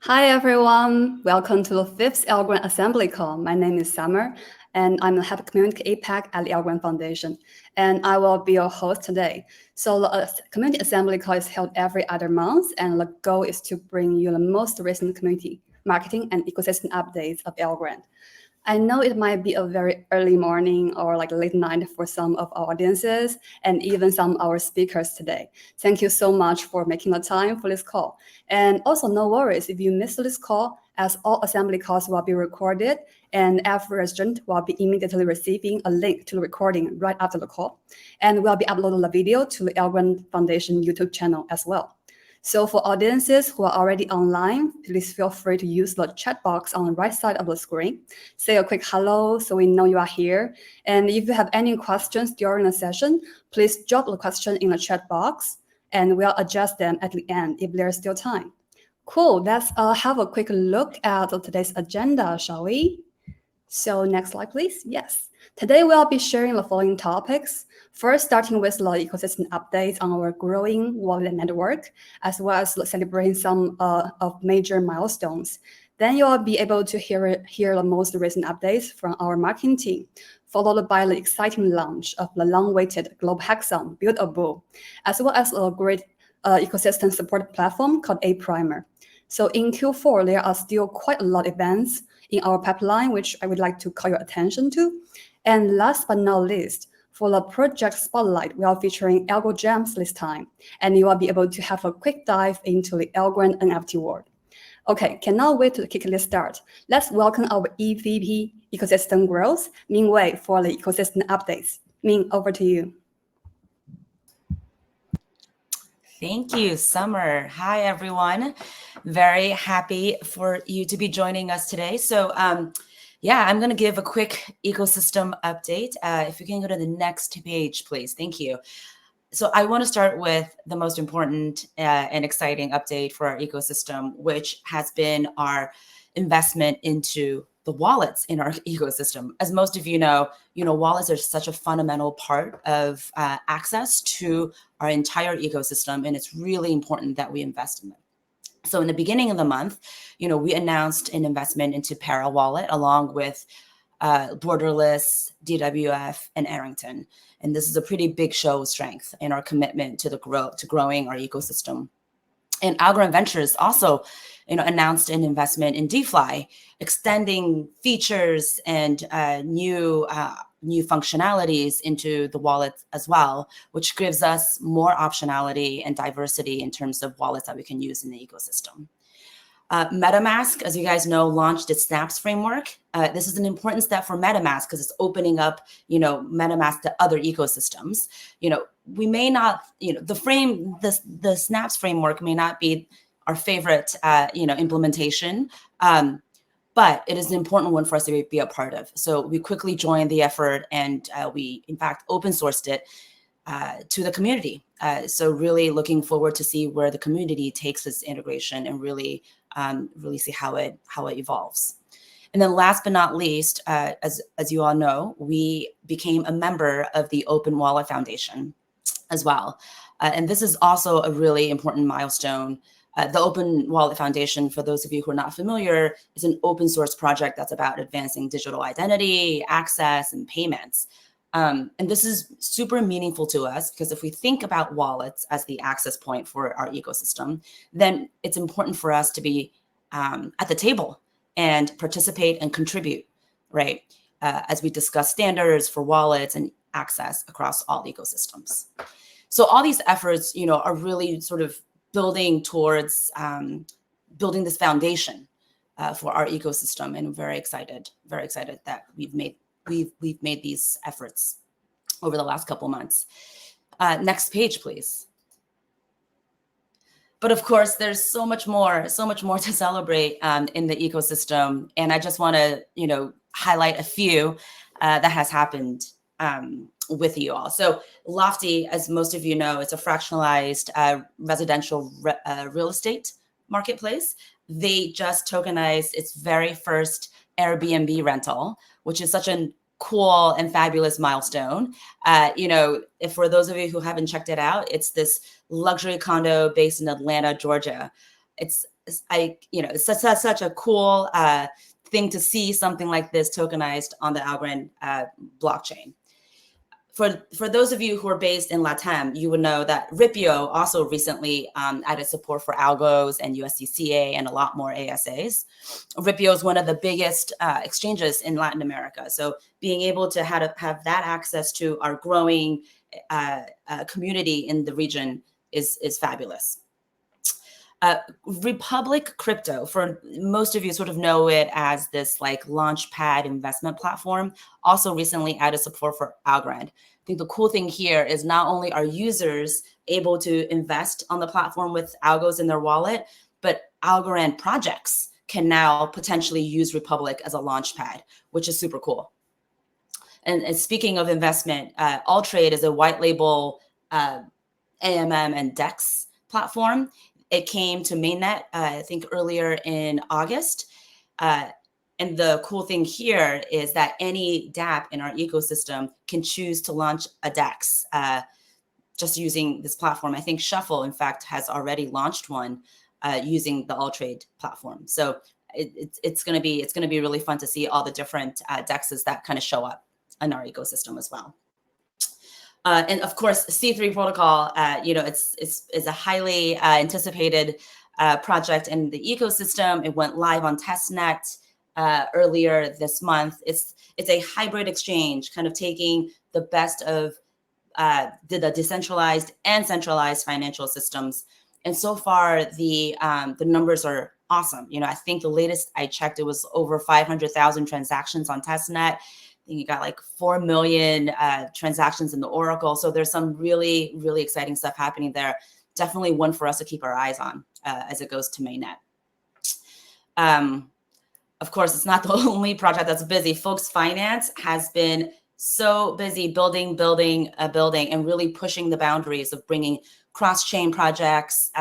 Hi everyone, welcome to the 5th Algorand Assembly Call. My name is Summer, and I'm the Head of Community APAC at the Algorand Foundation, and I will be your host today. So the Community Assembly Call is held every other month, and the goal is to bring you the most recent community marketing and ecosystem updates of Algorand. I know it might be a very early morning or like late night for some of our audiences and even some of our speakers today. Thank you so much for making the time for this call. And also no worries if you missed this call, as all assembly calls will be recorded and every resident will be immediately receiving a link to the recording right after the call. And we'll be uploading the video to the Algorand Foundation YouTube channel as well. So for audiences who are already online, please feel free to use the chat box on the right side of the screen. Say a quick hello so we know you are here. And if you have any questions during the session, please drop the question in the chat box and we'll adjust them at the end if there's still time. Cool, let's have a quick look at today's agenda, shall we? So next slide, please. Yes. Today we'll be sharing the following topics. First, starting with the ecosystem updates on our growing wallet network, as well as celebrating some of major milestones. Then you'll be able to hear the most recent updates from our marketing team, followed by the exciting launch of the long-awaited Global Hackathon, Build a Bull, as well as a great ecosystem support platform called A Primer. So in Q4, there are still quite a lot of events in our pipeline, which I would like to call your attention to. And last but not least, for the project spotlight, we are featuring AlgoGems this time, and you will be able to have a quick dive into the Algorand NFT world. Okay, cannot wait to kick this start. Let's welcome our EVP Ecosystem Growth, Ming Wei, for the ecosystem updates. Ming, over to you. Thank you, Summer. Hi, everyone. Very happy for you to be joining us today. So, yeah, I'm going to give a quick ecosystem update. If you can go to the next page, please. Thank you. So I want to start with the most important and exciting update for our ecosystem, which has been our investment into the wallets in our ecosystem. As most of you know, wallets are such a fundamental part of access to our entire ecosystem, and it's really important that we invest in them. So in the beginning of the month, we announced an investment into Para Wallet along with Borderless, DWF, and Arrington. And this is a pretty big show of strength in our commitment to growing our ecosystem. And Algorand Ventures also, announced an investment in DeFi, extending features and new functionalities into the wallet as well, which gives us more optionality and diversity in terms of wallets that we can use in the ecosystem. MetaMask, as you guys know, launched its Snaps framework. This is an important step for MetaMask because it's opening up, MetaMask to other ecosystems. We may not, the Snaps framework may not be our favorite, implementation, but it is an important one for us to be a part of. So we quickly joined the effort, and we, in fact, open sourced it to the community. So really looking forward to see where the community takes this integration and really see how it evolves. And then last but not least, as you all know, we became a member of the Open Wallet Foundation as well. And this is also a really important milestone. The Open Wallet Foundation, for those of you who are not familiar, is an open source project that's about advancing digital identity, access, and payments. And this is super meaningful to us because if we think about wallets as the access point for our ecosystem, then it's important for us to be at the table and participate and contribute, right? As we discuss standards for wallets and access across all ecosystems. So all these efforts, are really sort of building towards building this foundation for our ecosystem, and I'm very excited that we've made these efforts over the last couple months. Next page, please. But of course, there's so much more to celebrate in the ecosystem, and I just want to, highlight a few that has happened with you all. So Lofty, as most of you know, is a fractionalized residential real estate marketplace. They just tokenized its very first Airbnb rental, which is such a cool and fabulous milestone. If for those of you who haven't checked it out, it's this luxury condo based in Atlanta, Georgia. It's it's such a cool thing to see something like this tokenized on the Algorand blockchain. For those of you who are based in LATAM, you would know that Ripio also recently added support for algos and USDCA and a lot more ASAs. Ripio is one of the biggest exchanges in Latin America. So being able to have that access to our growing community in the region is fabulous. Republic Crypto, for most of you sort of know it as this like launchpad investment platform, also recently added support for Algorand. I think the cool thing here is not only are users able to invest on the platform with algos in their wallet, but Algorand projects can now potentially use Republic as a launchpad, which is super cool. And speaking of investment, AllTrade is a white label AMM and DEX platform. It came to mainnet, I think, earlier in August. And the cool thing here is that any dApp in our ecosystem can choose to launch a DEX just using this platform. I think Shuffle, in fact, has already launched one using the AllTrade platform. So it's going to be really fun to see all the different DEXs that kind of show up in our ecosystem as well. And of course, C3 protocol, it's a highly anticipated project in the ecosystem. It went live on testnet earlier this month. It's a hybrid exchange, kind of taking the best of the decentralized and centralized financial systems. And so far, the numbers are awesome. I think the latest I checked, it was over 500,000 transactions on testnet. I think you got like 4 million transactions in the Oracle. So there's some really, really exciting stuff happening there. Definitely one for us to keep our eyes on as it goes to mainnet. Of course, it's not the only project that's busy. Folks Finance has been so busy building, and really pushing the boundaries of bringing cross-chain projects,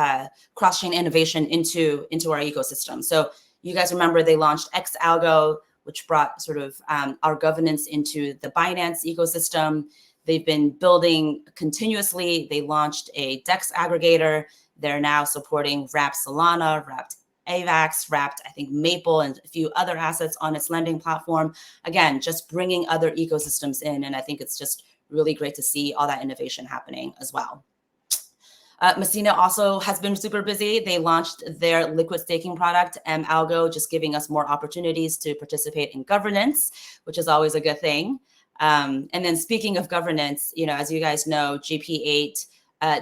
cross-chain innovation into our ecosystem. So you guys remember they launched XAlgo, which brought sort of our governance into the Binance ecosystem. They've been building continuously. They launched a DEX aggregator. They're now supporting Wrapped Solana, Wrapped AVAX, Wrapped, I think, Maple, and a few other assets on its lending platform. Again, just bringing other ecosystems in. And I think it's just really great to see all that innovation happening as well. Messina also has been super busy. They launched their liquid staking product, Algo, just giving us more opportunities to participate in governance, which is always a good thing. And then speaking of governance, as you guys know, GP8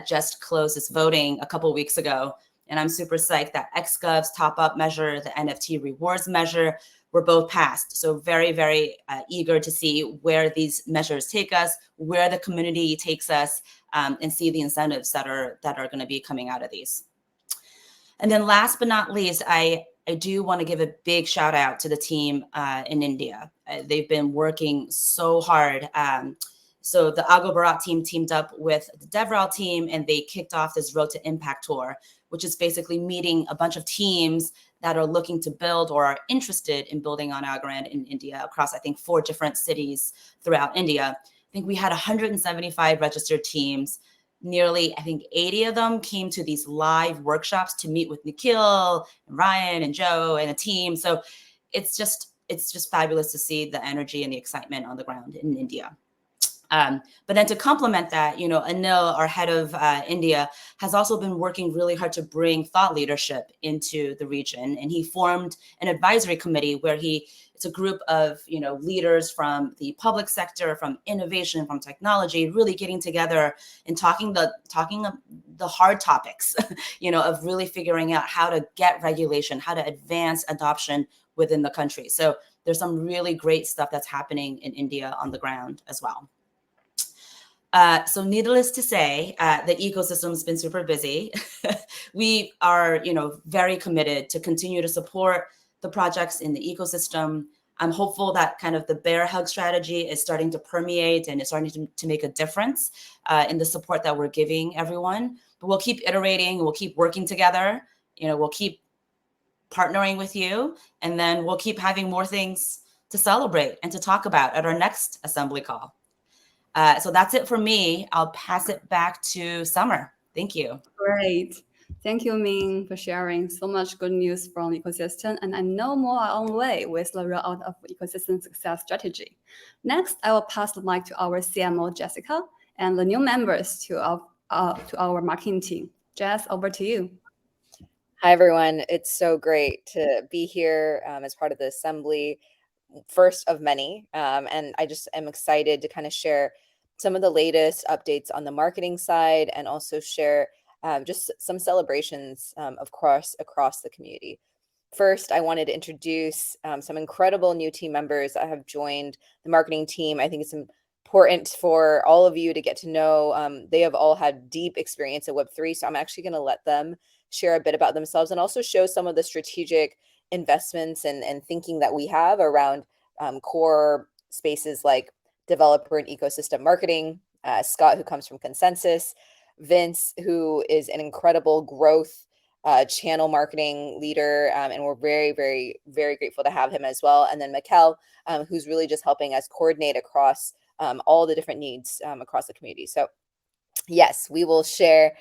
just closed its voting a couple weeks ago. And I'm super psyched that XGov's top-up measure, the NFT rewards measure, were both passed. So very, very eager to see where these measures take us, where the community takes us, and see the incentives that are going to be coming out of these. And then last but not least, I do want to give a big shout out to the team in India. They've been working so hard. So the AlgoBharat team teamed up with the DevRel team, and they kicked off this Road to Impact tour, which is basically meeting a bunch of teams that are looking to build or are interested in building on Algorand in India across, I think, 4 different cities throughout India. I think we had 175 registered teams. Nearly, I think, 80 of them came to these live workshops to meet with Nikhil and Ryan and Joe and a team. So it's just fabulous to see the energy and the excitement on the ground in India. But then to complement that, Anil, our head of India, has also been working really hard to bring thought leadership into the region. And he formed an advisory committee where it's a group of, leaders from the public sector, from innovation, from technology, really getting together and talking the hard topics, of really figuring out how to get regulation, how to advance adoption within the country. So there's some really great stuff that's happening in India on the ground as well. So needless to say, the ecosystem's been super busy. We are, very committed to continue to support the projects in the ecosystem. I'm hopeful that kind of the bear hug strategy is starting to permeate and is starting to make a difference in the support that we're giving everyone. But we'll keep iterating, we'll keep working together, we'll keep partnering with you, and then we'll keep having more things to celebrate and to talk about at our next assembly call. So that's it for me. I'll pass it back to Summer. Thank you. Great. Thank you, Ming, for sharing so much good news from ecosystem. And I know more are on the way with the rollout of ecosystem success strategy. Next, I will pass the mic to our CMO, Jessica, and the new members to our marketing team. Jess, over to you. Hi, everyone. It's so great to be here as part of the assembly, first of many. And I just am excited to kind of share some of the latest updates on the marketing side and also share just some celebrations across the community. First, I wanted to introduce some incredible new team members that have joined the marketing team. I think it's important for all of you to get to know. They have all had deep experience in Web3, so I'm actually going to let them share a bit about themselves and also show some of the strategic investments and thinking that we have around core spaces like developer and ecosystem marketing. Scott, who comes from Consensus, Vince, who is an incredible growth channel marketing leader, and we're very, very, very grateful to have him as well. And then Mikkel, who's really just helping us coordinate across all the different needs across the community. So yes, we will share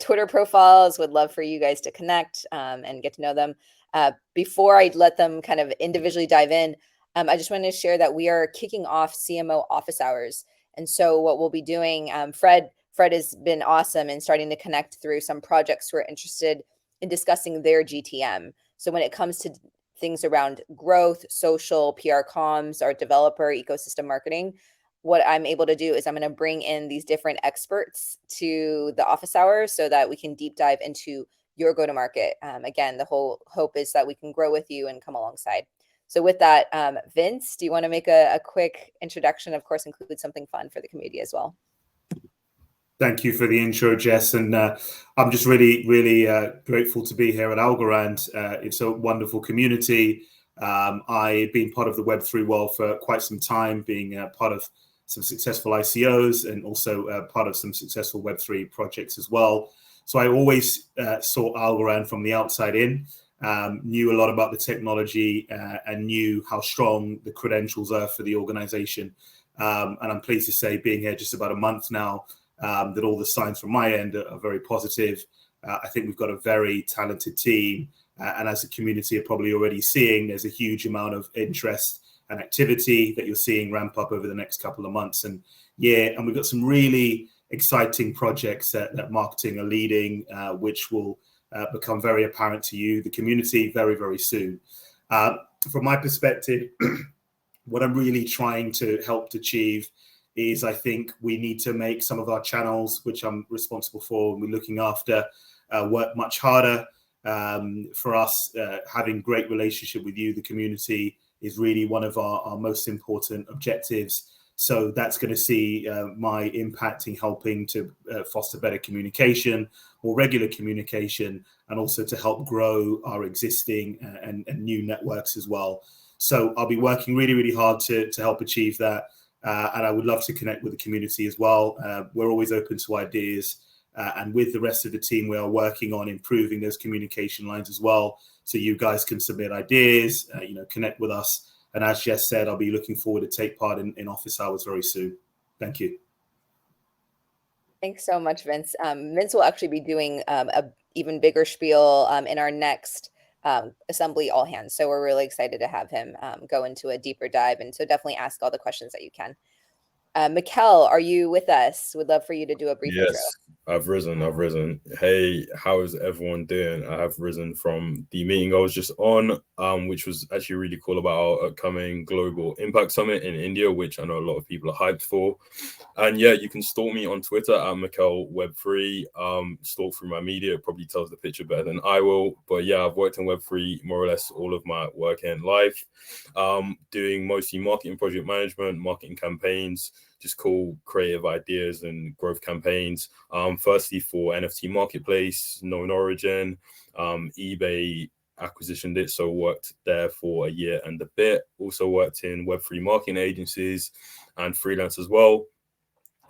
Twitter profiles. Would love for you guys to connect and get to know them. Before I let them kind of individually dive in, I just wanted to share that we are kicking off CMO office hours. And so what we'll be doing, Fred has been awesome in starting to connect through some projects who are interested in discussing their GTM. So when it comes to things around growth, social, PR comms, our developer ecosystem marketing, what I'm able to do is I'm going to bring in these different experts to the office hours so that we can deep dive into your go-to-market. Again, the whole hope is that we can grow with you and come alongside. So with that, Vince, do you want to make a quick introduction? Of course, include something fun for the community as well. Thank you for the intro, Jess. And I'm just really, really grateful to be here at Algorand. It's a wonderful community. I've been part of the Web3 world for quite some time, being part of some successful ICOs and also part of some successful Web3 projects as well. So I always saw Algorand from the outside in, knew a lot about the technology and knew how strong the credentials are for the organization. And I'm pleased to say, being here just about a month now, that all the signs from my end are very positive. I think we've got a very talented team. And as a community are probably already seeing, there's a huge amount of interest and activity that you're seeing ramp up over the next couple of months. And we've got some really exciting projects that marketing are leading, which will become very apparent to you, the community, very, very soon. From my perspective, what I'm really trying to help achieve is I think we need to make some of our channels, which I'm responsible for and we're looking after, work much harder. For us, having great relationship with you, the community, is really one of our most important objectives. So that's going to see my impact in helping to foster better communication, or regular communication, and also to help grow our existing and new networks as well. So I'll be working really, really hard to help achieve that. And I would love to connect with the community as well. We're always open to ideas. And with the rest of the team, we are working on improving those communication lines as well. So you guys can submit ideas, connect with us. And as Jess said, I'll be looking forward to take part in office hours very soon. Thank you. Thanks so much, Vince. Vince will actually be doing a even bigger spiel in our next assembly all hands. So we're really excited to have him go into a deeper dive. And so definitely ask all the questions that you can. Mikkel, are you with us? Would love for you to do a brief intro. Yes, I've risen. Hey, how is everyone doing? I have risen from the meeting I was just on, which was actually really cool, about our upcoming Global Impact Summit in India, which I know a lot of people are hyped for. And yeah, you can stalk me on Twitter at MikkelWeb3. Stalk through my media, it probably tells the picture better than I will. But yeah, I've worked in Web3 more or less all of my working life, doing mostly marketing, project management, marketing campaigns, just cool creative ideas and growth campaigns. Firstly for NFT marketplace, known origin, eBay acquisitioned it, so worked there for a year and a bit. Also worked in Web3 marketing agencies and freelance as well.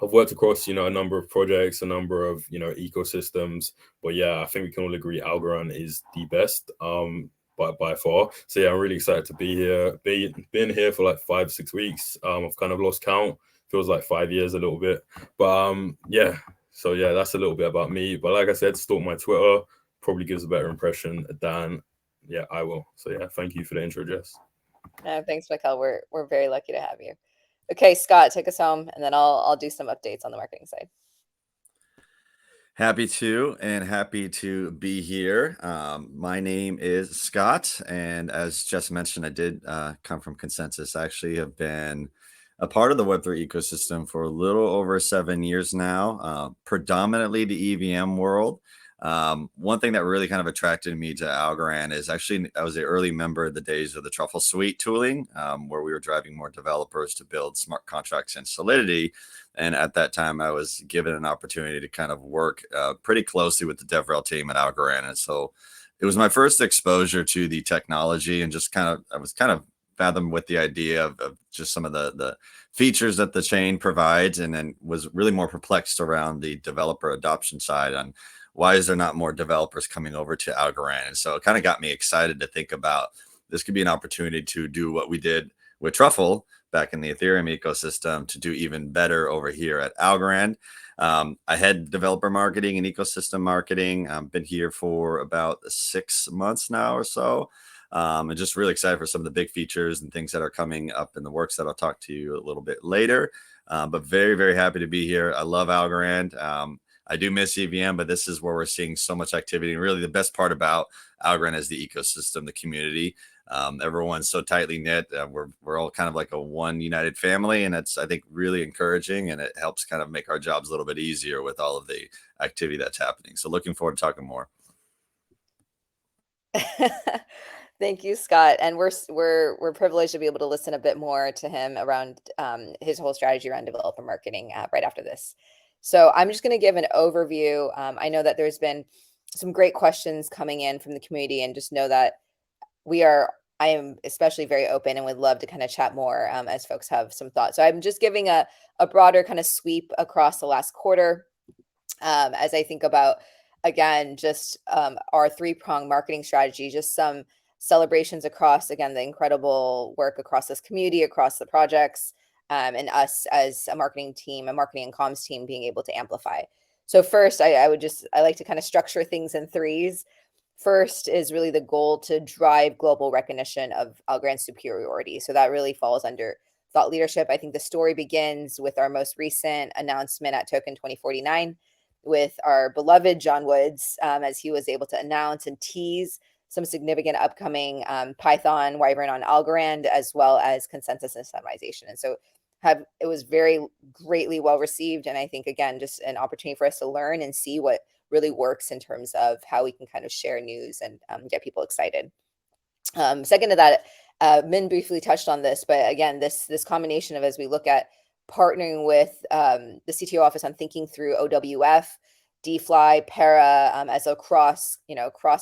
I've worked across, a number of projects, a number of, ecosystems. But yeah, I think we can all agree Algorand is the best by far. So yeah, I'm really excited to be here. Been here for like 5-6 weeks. I've kind of lost count. Feels like 5 years a little bit. But yeah, so yeah, that's a little bit about me. But like I said, stalk my Twitter. probably gives a better impression than I will. So yeah, thank you for the intro, Jess. Thanks, Mikkel. We're very lucky to have you. Okay, Scott, take us home, and then I'll do some updates on the marketing side. Happy to be here. My name is Scott, and as Jess mentioned, I did come from Consensus. I actually have been a part of the Web3 ecosystem for a little over 7 years now, predominantly the EVM world. One thing that really kind of attracted me to Algorand is actually I was an early member of the days of the Truffle Suite tooling, where we were driving more developers to build smart contracts in Solidity. And at that time, I was given an opportunity to kind of work pretty closely with the DevRel team at Algorand. And so it was my first exposure to the technology, and just I was kind of fathomed with the idea of just some of the features that the chain provides, and then was really more perplexed around the developer adoption side on why is there not more developers coming over to Algorand. And so it kind of got me excited to think about this could be an opportunity to do what we did with Truffle back in the Ethereum ecosystem to do even better over here at Algorand. I had developer marketing and ecosystem marketing. I've been here for about 6 months now or so. And just really excited for some of the big features and things that are coming up in the works that I'll talk to you a little bit later. But very, very happy to be here. I love Algorand. I do miss EVM, but this is where we're seeing so much activity. And really the best part about Algorand is the ecosystem, the community. Everyone's so tightly knit. We're all kind of like a one united family, and it's, I think, really encouraging, and it helps kind of make our jobs a little bit easier with all of the activity that's happening. So looking forward to talking more. Thank you, Scott. And we're privileged to be able to listen a bit more to him around his whole strategy around developer marketing right after this. So I'm just going to give an overview. I know that there's been some great questions coming in from the community, and just know that I am especially very open and would love to kind of chat more as folks have some thoughts. So I'm just giving a broader kind of sweep across the last quarter as I think about, again, just our 3-pronged marketing strategy, just some celebrations across, again, the incredible work across this community, across the projects, and us as a marketing team, a marketing and comms team, being able to amplify. So first, I like to kind of structure things in threes. First is really the goal to drive global recognition of Algorand's superiority. So that really falls under thought leadership. I think the story begins with our most recent announcement at Token 2049 with our beloved John Woods, as he was able to announce and tease some significant upcoming Python Wyvern on Algorand, as well as consensus and systemization. And so it was very greatly well received. And I think, again, just an opportunity for us to learn and see what really works in terms of how we can kind of share news and get people excited. Second to that, Min briefly touched on this, but again, this combination of, as we look at partnering with the CTO office on thinking through OWF, DFly, Para as a cross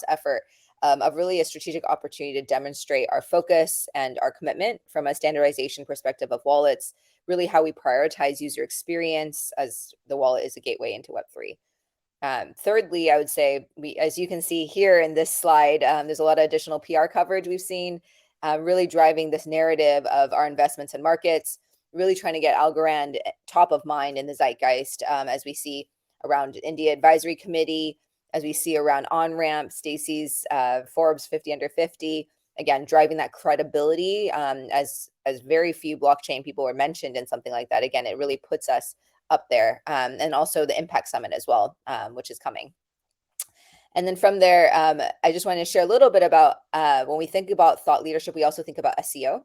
effort of really a strategic opportunity to demonstrate our focus and our commitment from a standardization perspective of wallets, really how we prioritize user experience, as the wallet is a gateway into Web3. Thirdly, I would say, as you can see here in this slide, there's a lot of additional PR coverage we've seen, really driving this narrative of our investments in markets, really trying to get Algorand top of mind in the zeitgeist, as we see around India Advisory Committee, as we see around On-Ramp, Stacy's Forbes 50 under 50, again, driving that credibility, as very few blockchain people were mentioned in something like that. Again, it really puts us up there, and also the Impact Summit as well, which is coming. And then from there, I just wanted to share a little bit about when we think about thought leadership, we also think about SEO.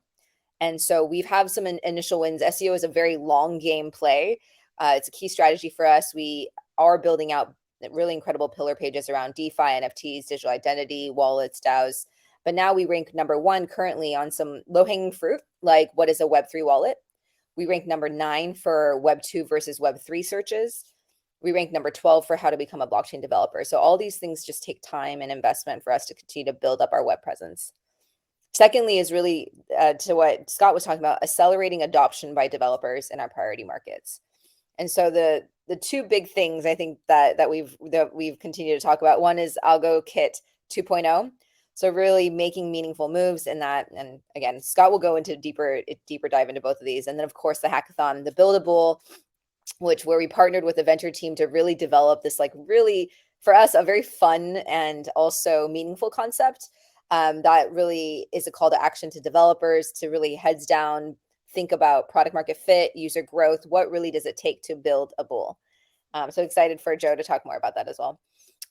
And so we've had some initial wins. SEO is a very long game play. It's a key strategy for us. We are building out really incredible pillar pages around DeFi, NFTs, digital identity, wallets, DAOs. But now we rank number 1 currently on some low-hanging fruit, like what is a Web3 wallet? We rank number 9 for Web 2 versus Web 3 searches. We rank number 12 for how to become a blockchain developer. So all these things just take time and investment for us to continue to build up our web presence. Secondly is really to what Scott was talking about, accelerating adoption by developers in our priority markets. And so the two big things I think that we've continued to talk about, one is Algo Kit 2.0. So really making meaningful moves in that. And again, Scott will go into deeper dive into both of these. And then of course the hackathon, the Buildable, where we partnered with the venture team to really develop this like really for us, a very fun and also meaningful concept that really is a call to action to developers to really heads down, think about product market fit, user growth. What really does it take to build a bull? So excited for Joe to talk more about that as well.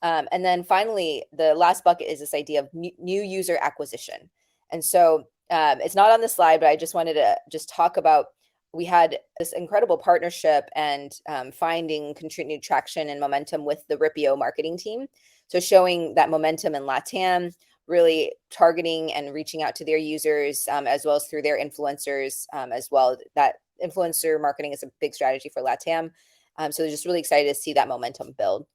And then finally, the last bucket is this idea of new user acquisition. And so it's not on the slide, but I just wanted to just talk about, we had this incredible partnership and finding continued traction and momentum with the Ripio marketing team. So showing that momentum in LATAM, really targeting and reaching out to their users as well as through their influencers as well. That influencer marketing is a big strategy for LATAM. So just really excited to see that momentum build.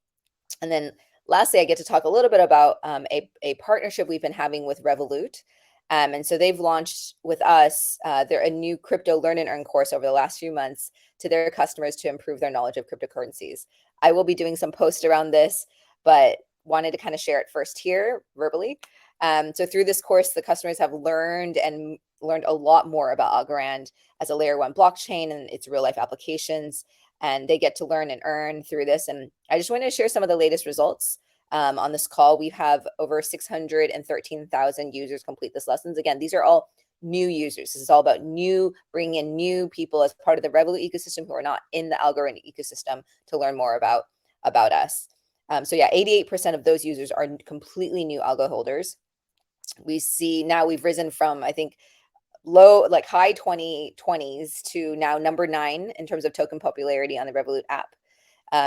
And then lastly, I get to talk a little bit about a partnership we've been having with Revolut. And so they've launched with us a new crypto learn and earn course over the last few months to their customers to improve their knowledge of cryptocurrencies. I will be doing some posts around this, but wanted to kind of share it first here verbally. So through this course, the customers have learned a lot more about Algorand as a layer 1 blockchain and its real life applications. And they get to learn and earn through this. And I just wanted to share some of the latest results. On this call, we have over 613,000 users complete this lessons. Again, these are all new users. This is all about bringing in new people as part of the Revolut ecosystem who are not in the Algorand ecosystem to learn more about us. So yeah, 88% of those users are completely new algo holders. We see now we've risen from, I think, high 20s to now number 9 in terms of token popularity on the Revolut app.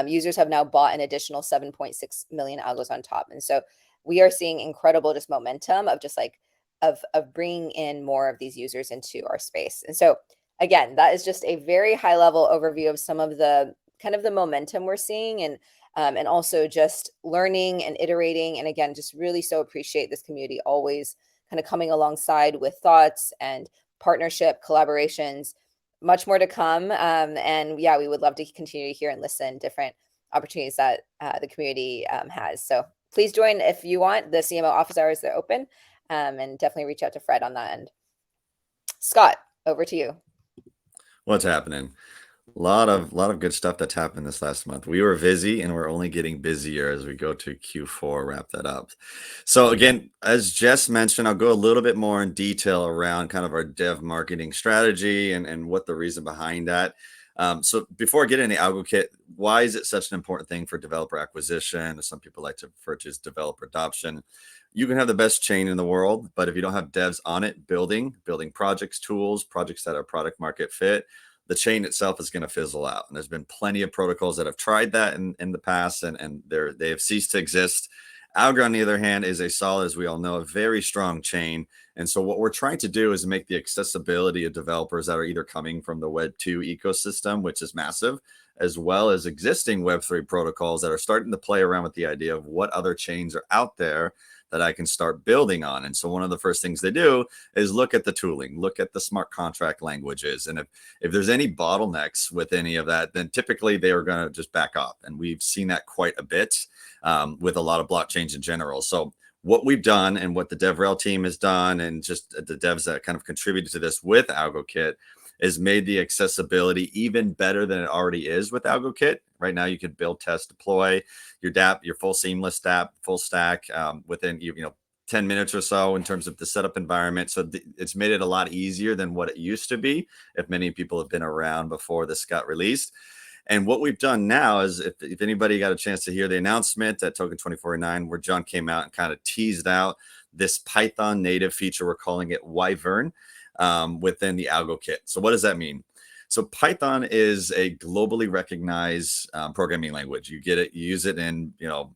Users have now bought an additional 7.6 million algos on top. And so we are seeing incredible just momentum of just like of bringing in more of these users into our space. And so again, that is just a very high level overview of some of the kind of the momentum we're seeing and also just learning and iterating. And again, just really so appreciate this community always kind of coming alongside with thoughts and partnership collaborations. Much more to come. And yeah, we would love to continue to hear and listen different opportunities that the community has. So please join if you want. The CMO office hours are open and definitely reach out to Fred on that end. Scott, over to you. What's happening? A lot of good stuff that's happened this last month. We were busy and we're only getting busier as we go to Q4, wrap that up. So again, as Jess mentioned, I'll go a little bit more in detail around kind of our dev marketing strategy and what the reason behind that. So before I get into AlgoKit, why is it such an important thing for developer acquisition? Some people like to refer to as developer adoption. You can have the best chain in the world, but if you don't have devs on it, building projects, tools, projects that are product market fit, the chain itself is going to fizzle out. And there's been plenty of protocols that have tried that in the past, and they have ceased to exist. Algorand, on the other hand, is a solid, as we all know, a very strong chain. And so what we're trying to do is make the accessibility of developers that are either coming from the Web 2 ecosystem, which is massive, as well as existing Web 3 protocols that are starting to play around with the idea of what other chains are out there that I can start building on. And so one of the first things they do is look at the tooling, look at the smart contract languages. And if there's any bottlenecks with any of that, then typically they are going to just back up. And we've seen that quite a bit with a lot of blockchains in general. So what we've done and what the DevRel team has done and just the devs that kind of contributed to this with AlgoKit is made the accessibility even better than it already is with AlgoKit. Right now, you can build, test, deploy your dApp, your full seamless dApp, full stack within 10 minutes or so in terms of the setup environment. So it's made it a lot easier than what it used to be if many people have been around before this got released. And what we've done now is if anybody got a chance to hear the announcement at Token 2049, where John came out and kind of teased out this Python native feature, we're calling it Wyvern, within the AlgoKit. So what does that mean? So Python is a globally recognized programming language. You get it, you use it in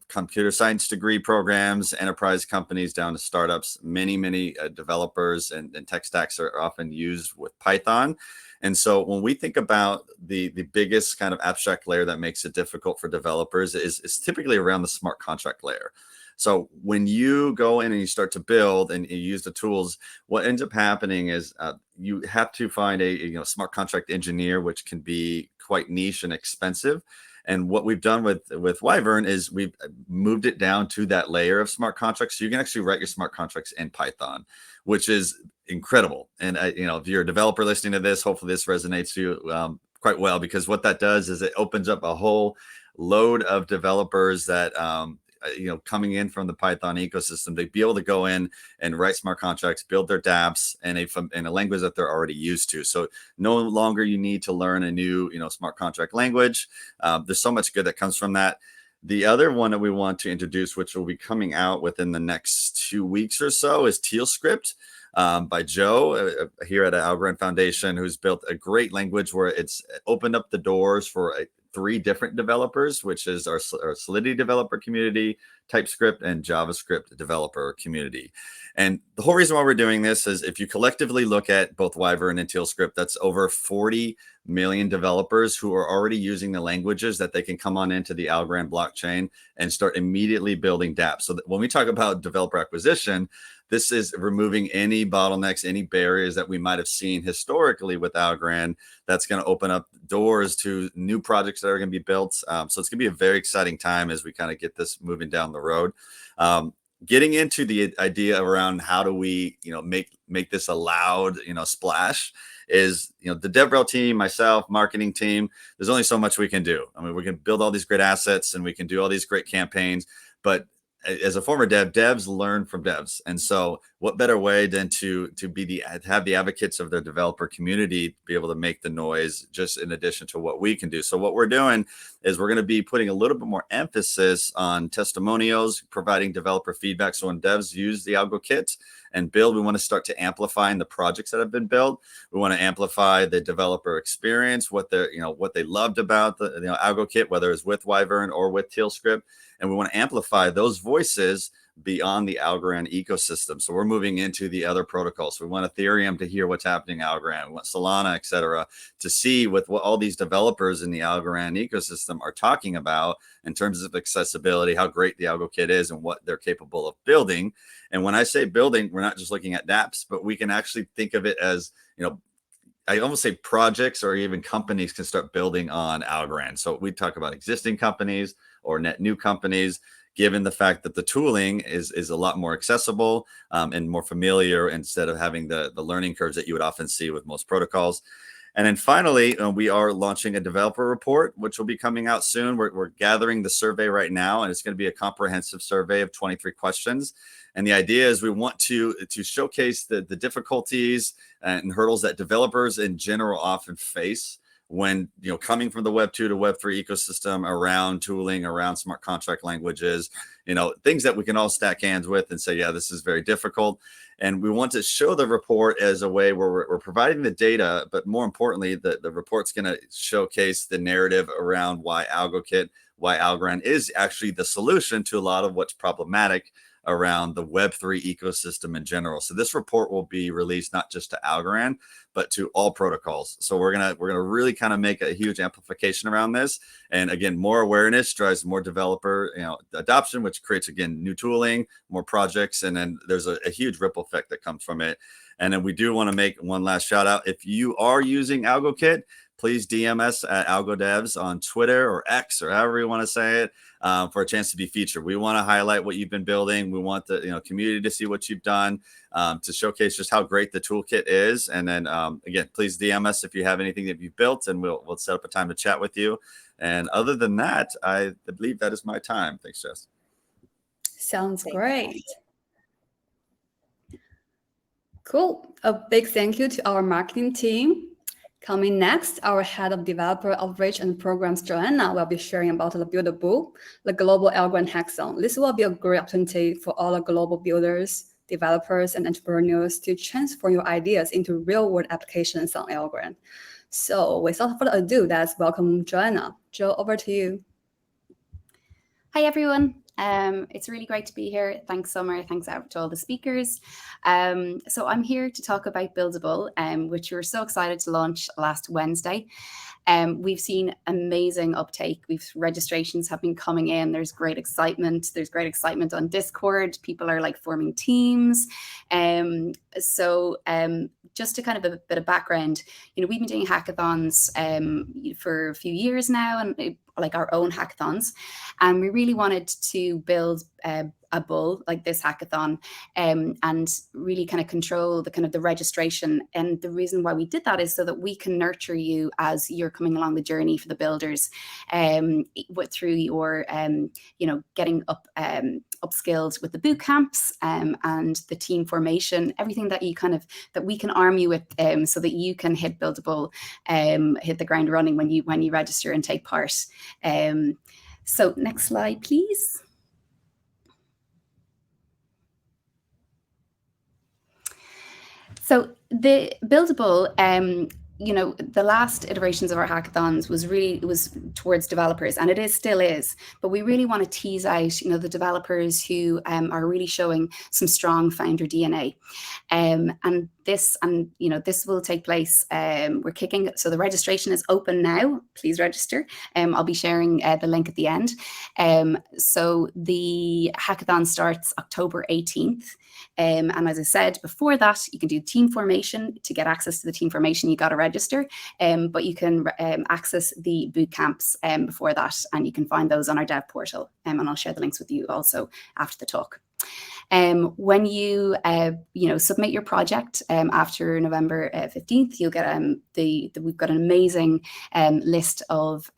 computer science degree programs, enterprise companies down to startups. Many developers and tech stacks are often used with Python. And so when we think about the biggest kind of abstract layer that makes it difficult for developers is typically around the smart contract layer. So when you go in and you start to build and you use the tools, what ends up happening is you have to find a smart contract engineer, which can be quite niche and expensive. And what we've done with Wyvern is we've moved it down to that layer of smart contracts. So you can actually write your smart contracts in Python, which is incredible. And if you're a developer listening to this, hopefully this resonates to you quite well, because what that does is it opens up a whole load of developers that coming in from the Python ecosystem, to be able to go in and write smart contracts, build their dApps in a language that they're already used to. So no longer you need to learn a new, smart contract language. There's so much good that comes from that. The other one that we want to introduce, which will be coming out within the next 2 weeks or so, is TealScript by Joe here at Algorand Foundation, who's built a great language where it's opened up the doors for 3 different developers, which is our Solidity developer community, TypeScript, and JavaScript developer community. And the whole reason why we're doing this is if you collectively look at both Wyvern and TealScript, that's over 40 million developers who are already using the languages that they can come on into the Algorand blockchain and start immediately building dApps. So that when we talk about developer acquisition, this is removing any bottlenecks, any barriers that we might have seen historically with Algorand. That's going to open up doors to new projects that are going to be built. So it's going to be a very exciting time as we kind of get this moving down the road. Getting into the idea around how do we, make this a loud, splash is, the DevRel team, myself, marketing team, there's only so much we can do. I mean, we can build all these great assets and we can do all these great campaigns, but as a former dev, devs learn from devs. And so what better way than to have the advocates of the developer community be able to make the noise just in addition to what we can do. So what we're doing is we're going to be putting a little bit more emphasis on testimonials, providing developer feedback. So when devs use the Algo Kit and build, we want to start to amplify in the projects that have been built. We want to amplify the developer experience, what they loved about the Algo Kit, whether it's with Wyvern or with TealScript. And we want to amplify those voices beyond the Algorand ecosystem. So we're moving into the other protocols. So we want Ethereum to hear what's happening in Algorand. We want Solana, et cetera, to see what all these developers in the Algorand ecosystem are talking about in terms of accessibility, how great the Algo Kit is and what they're capable of building. And when I say building, we're not just looking at dApps, but we can actually think of it as, I almost say projects or even companies can start building on Algorand. So we talk about existing companies or net new companies, given the fact that the tooling is a lot more accessible and more familiar instead of having the learning curves that you would often see with most protocols. And then finally, we are launching a developer report, which will be coming out soon. We're gathering the survey right now, and it's going to be a comprehensive survey of 23 questions. And the idea is we want to showcase the difficulties and hurdles that developers in general often face when coming from the Web 2 to Web 3 ecosystem around tooling, around smart contract languages, things that we can all stack hands with and say, yeah, this is very difficult. And we want to show the report as a way where we're providing the data, but more importantly, the report's going to showcase the narrative around why AlgoKit, why Algorand is actually the solution to a lot of what's problematic around the Web3 ecosystem in general. So this report will be released not just to Algorand, but to all protocols. So we're gonna really kind of make a huge amplification around this. And again, more awareness drives more developer adoption, which creates, again, new tooling, more projects, and then there's a huge ripple effect that comes from it. And then we do want to make one last shout out. If you are using AlgoKit, please DM us at AlgoDevs on Twitter or X or however you want to say it for a chance to be featured. We want to highlight what you've been building. We want the community to see what you've done to showcase just how great the toolkit is. And then again, please DM us if you have anything that you've built, and we'll set up a time to chat with you. And other than that, I believe that is my time. Thanks, Jess. Sounds great. Cool. A big thank you to our marketing team. Coming next, our head of developer outreach and programs, Joanna, will be sharing about the Buildable, the global Algorand hackathon. This will be a great opportunity for all the global builders, developers, and entrepreneurs to transform your ideas into real-world applications on Algorand. So without further ado, let's welcome Joanna. Jo, over to you. Hi, everyone. It's really great to be here. Thanks, Summer. Thanks out to all the speakers. So I'm here to talk about Buildable, which we were so excited to launch last Wednesday. We've seen amazing uptake. Registrations have been coming in. There's great excitement. There's great excitement on Discord. People are forming teams. So just to kind of a bit of background, we've been doing hackathons for a few years now, and our own hackathons, and we really wanted to build a a bull like this hackathon, and really kind of control the registration. And the reason why we did that is so that we can nurture you as you're coming along the journey for the builders, through your getting upskilled with the boot camps, and the team formation, everything that we can arm you with, so that you can hit Buildable, hit the ground running when you register and take part. So next slide, please. So the Buildable, the last iterations of our hackathons was towards developers, and it still is, but we really want to tease out, the developers who are really showing some strong founder DNA. And this will take place. So the registration is open now. Please register. I'll be sharing the link at the end. So the hackathon starts October 18th. And as I said before that, you can do team formation. To get access to the team formation, you got to register. But you can access the boot camps before that, and you can find those on our dev portal. And I'll share the links with you also after the talk. When you submit your project after November 15th, you'll get we've got an amazing list of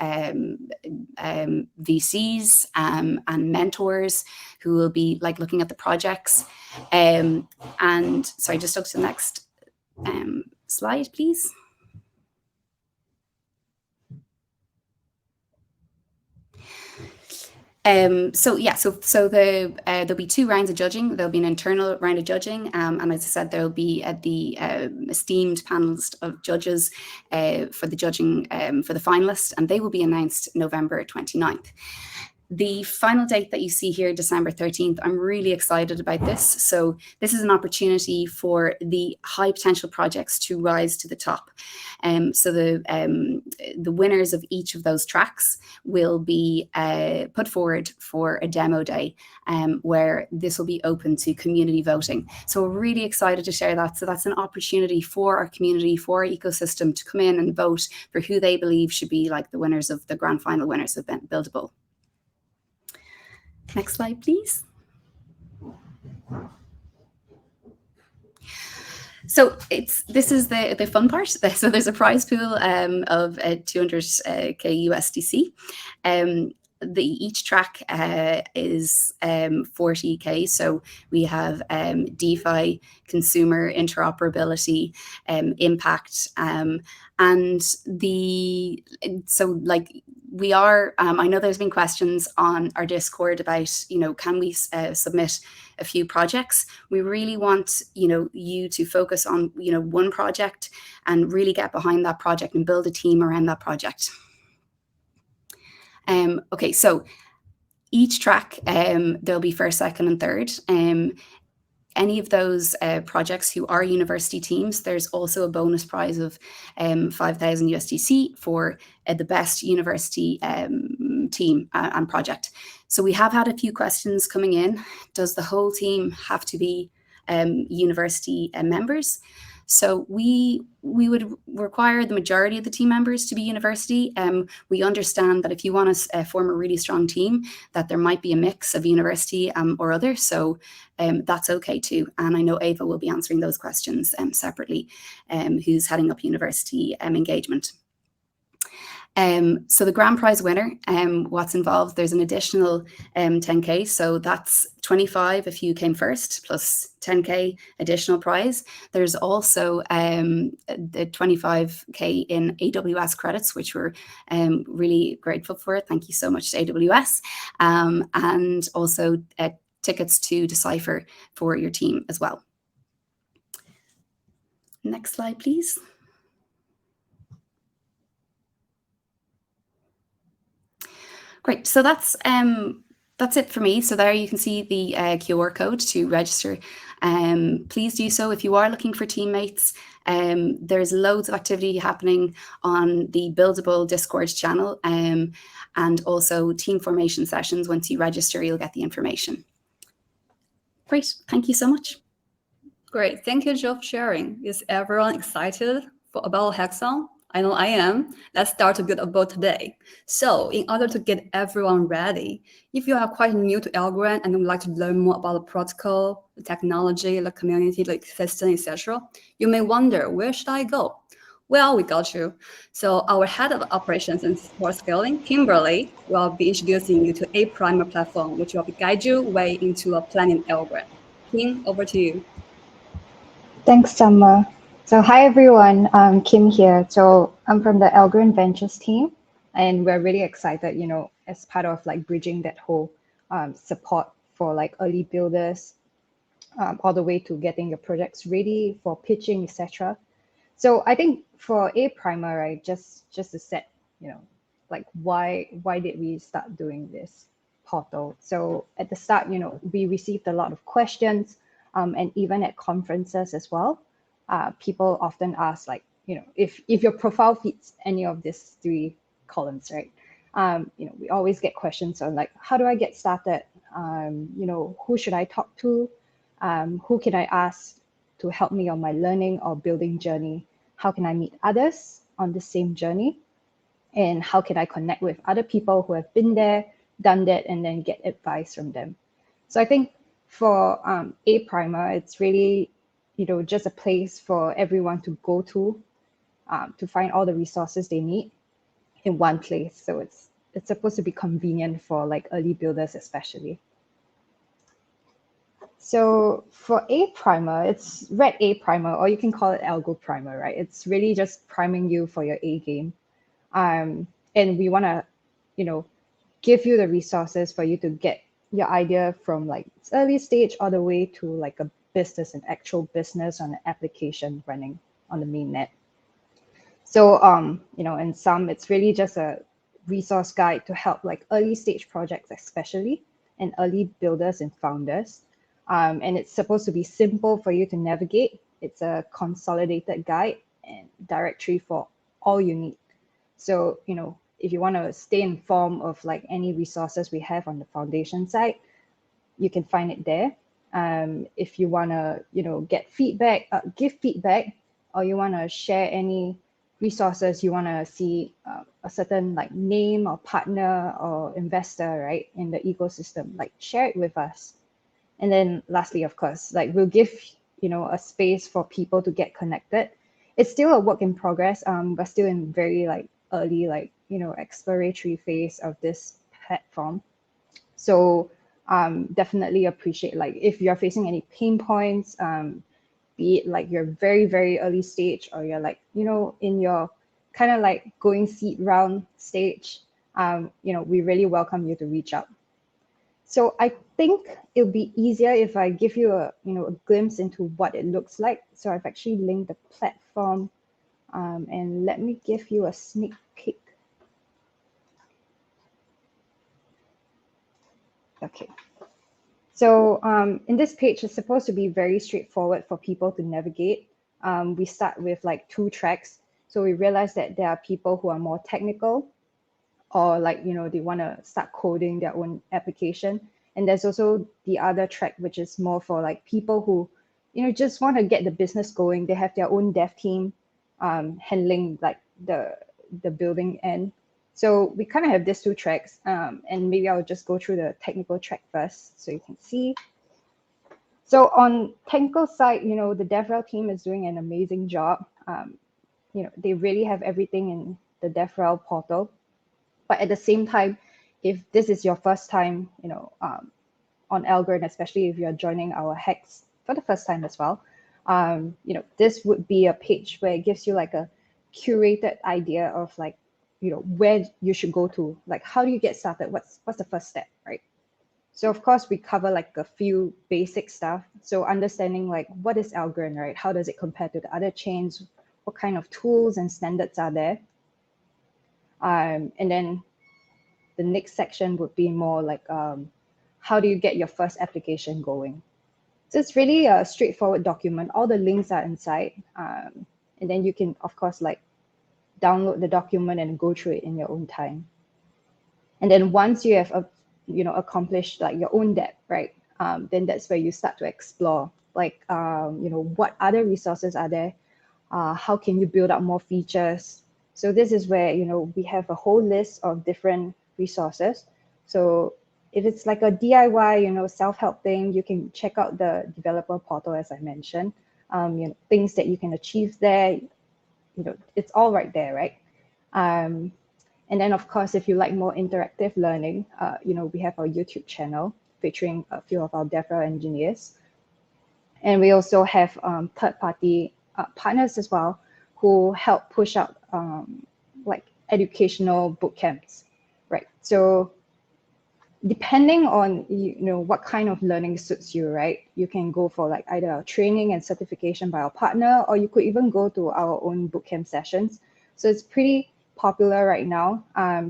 VCs and mentors who will be looking at the projects. And sorry, just up to the next slide, please. So there'll be 2 rounds of judging. There'll be an internal round of judging, and as I said, there'll be the esteemed panels of judges for the judging for the finalists, and they will be announced November 29th. The final date that you see here, December 13th, I'm really excited about this. So this is an opportunity for the high potential projects to rise to the top. So the winners of each of those tracks will be put forward for a demo day, where this will be open to community voting. So we're really excited to share that. So that's an opportunity for our community, for our ecosystem, to come in and vote for who they believe should be the winners of the grand final winners of Buildable. Next slide, please. So this is the fun part. So there's a prize pool of 200k USDC. Each track is 40k. So we have DeFi, consumer interoperability, impact, and we are, I know there's been questions on our Discord about, can we submit a few projects? We really want, you to focus on, one project and really get behind that project and build a team around that project. Okay, so each track, there'll be first, second, and third. Any of those projects who are university teams, there's also a bonus prize of 5,000 USDC for the best university team and project. So we have had a few questions coming in. Does the whole team have to be university members? So we would require the majority of the team members to be university. We understand that if you want to form a really strong team, that there might be a mix of university or other. So that's okay too. And I know Ava will be answering those questions separately, who's heading up university engagement. So the grand prize winner, what's involved, there's an additional 10k. So that's 25 if you came first, plus 10k additional prize. There's also the 25k in AWS credits, which we're really grateful for. Thank you so much to AWS. And also tickets to Decipher for your team as well. Next slide, please. Great, so that's it for me. So there you can see the QR code to register. Please do so if you are looking for teammates. There's loads of activity happening on the Buildable Discord channel, and also team formation sessions. Once you register, you'll get the information. Great, thank you so much. Great, thank you, Joe, for sharing. Is everyone excited about hackathon? I know I am. Let's start to build a boat today. So in order to get everyone ready, if you are quite new to Algorand and would like to learn more about the protocol, the technology, the community, the ecosystem, etc., you may wonder, where should I go? Well, we got you. So our head of operations and support scaling, Kimberly, will be introducing you to a primer platform, which will guide you way into a planning Algorand. Kim, over to you. Thanks, Summer. So hi, everyone. Kim here. So I'm from the Algorand Ventures team, and we're really excited, as part of like bridging that whole support for like early builders, all the way to getting your projects ready for pitching, etc. So I think for a primer, right, just to set, like why did we start doing this portal? So at the start, we received a lot of questions, and even at conferences as well, people often ask like, if your profile fits any of these three columns, right? We always get questions on like, how do I get started? Who should I talk to? Who can I ask to help me on my learning or building journey? How can I meet others on the same journey? And how can I connect with other people who have been there, done that, and then get advice from them? So I think for a primer, it's really, just a place for everyone to go to find all the resources they need in one place. So it's supposed to be convenient for like early builders, especially. So for a primer, it's Red A primer, or you can call it Algo primer, right? It's really just priming you for your A game. And we want to, give you the resources for you to get your idea from like early stage all the way to like a business, an actual business on an application running on the mainnet. So, in sum, it's really just a resource guide to help like early stage projects, especially, and early builders and founders. And it's supposed to be simple for you to navigate. It's a consolidated guide and directory for all you need. So, if you want to stay informed of like any resources we have on the foundation side, you can find it there. If you want to, get feedback, give feedback, or you want to share any resources, you want to see a certain like name or partner or investor, right, in the ecosystem, like share it with us. And then lastly, of course, like we'll give, a space for people to get connected. It's still a work in progress. We're still in very like early, like, exploratory phase of this platform. So definitely appreciate like if you're facing any pain points, be it like you're very, very early stage, or you're like, in your kind of like going seed round stage, we really welcome you to reach out. So I think it'll be easier if I give you a glimpse into what it looks like. So I've actually linked the platform, and let me give you a sneak peek. Okay. So in this page, it's supposed to be very straightforward for people to navigate. We start with like 2 tracks. So we realize that there are people who are more technical, or like, they want to start coding their own application. And there's also the other track, which is more for like people who, just want to get the business going. They have their own dev team handling like the building end. So we kind of have these 2 tracks, and maybe I'll just go through the technical track first so you can see. So on technical side, the DevRel team is doing an amazing job. They really have everything in the DevRel portal. But at the same time, if this is your first time, on Algorand, especially if you're joining our hacks for the first time as well, this would be a page where it gives you like a curated idea of like, where you should go to, like, how do you get started? What's the first step, right? So of course we cover like a few basic stuff. So understanding like, what is Algorand, right? How does it compare to the other chains? What kind of tools and standards are there? And then the next section would be more like, how do you get your first application going? So it's really a straightforward document. All the links are inside. And then you can, of course, like download the document and go through it in your own time. And then once you have, accomplished like your own debt, right? Then that's where you start to explore, like, what other resources are there? How can you build up more features? So this is where, we have a whole list of different resources. So if it's like a DIY, self-help thing, you can check out the developer portal, as I mentioned. Things that you can achieve there, it's all right there, right? And then, of course, if you like more interactive learning, we have our YouTube channel featuring a few of our DevRel engineers. And we also have third-party partners as well who help push out like educational boot camps, right? So depending on what kind of learning suits you, right? You can go for like either a training and certification by our partner, or you could even go to our own bootcamp sessions. So it's pretty popular right now.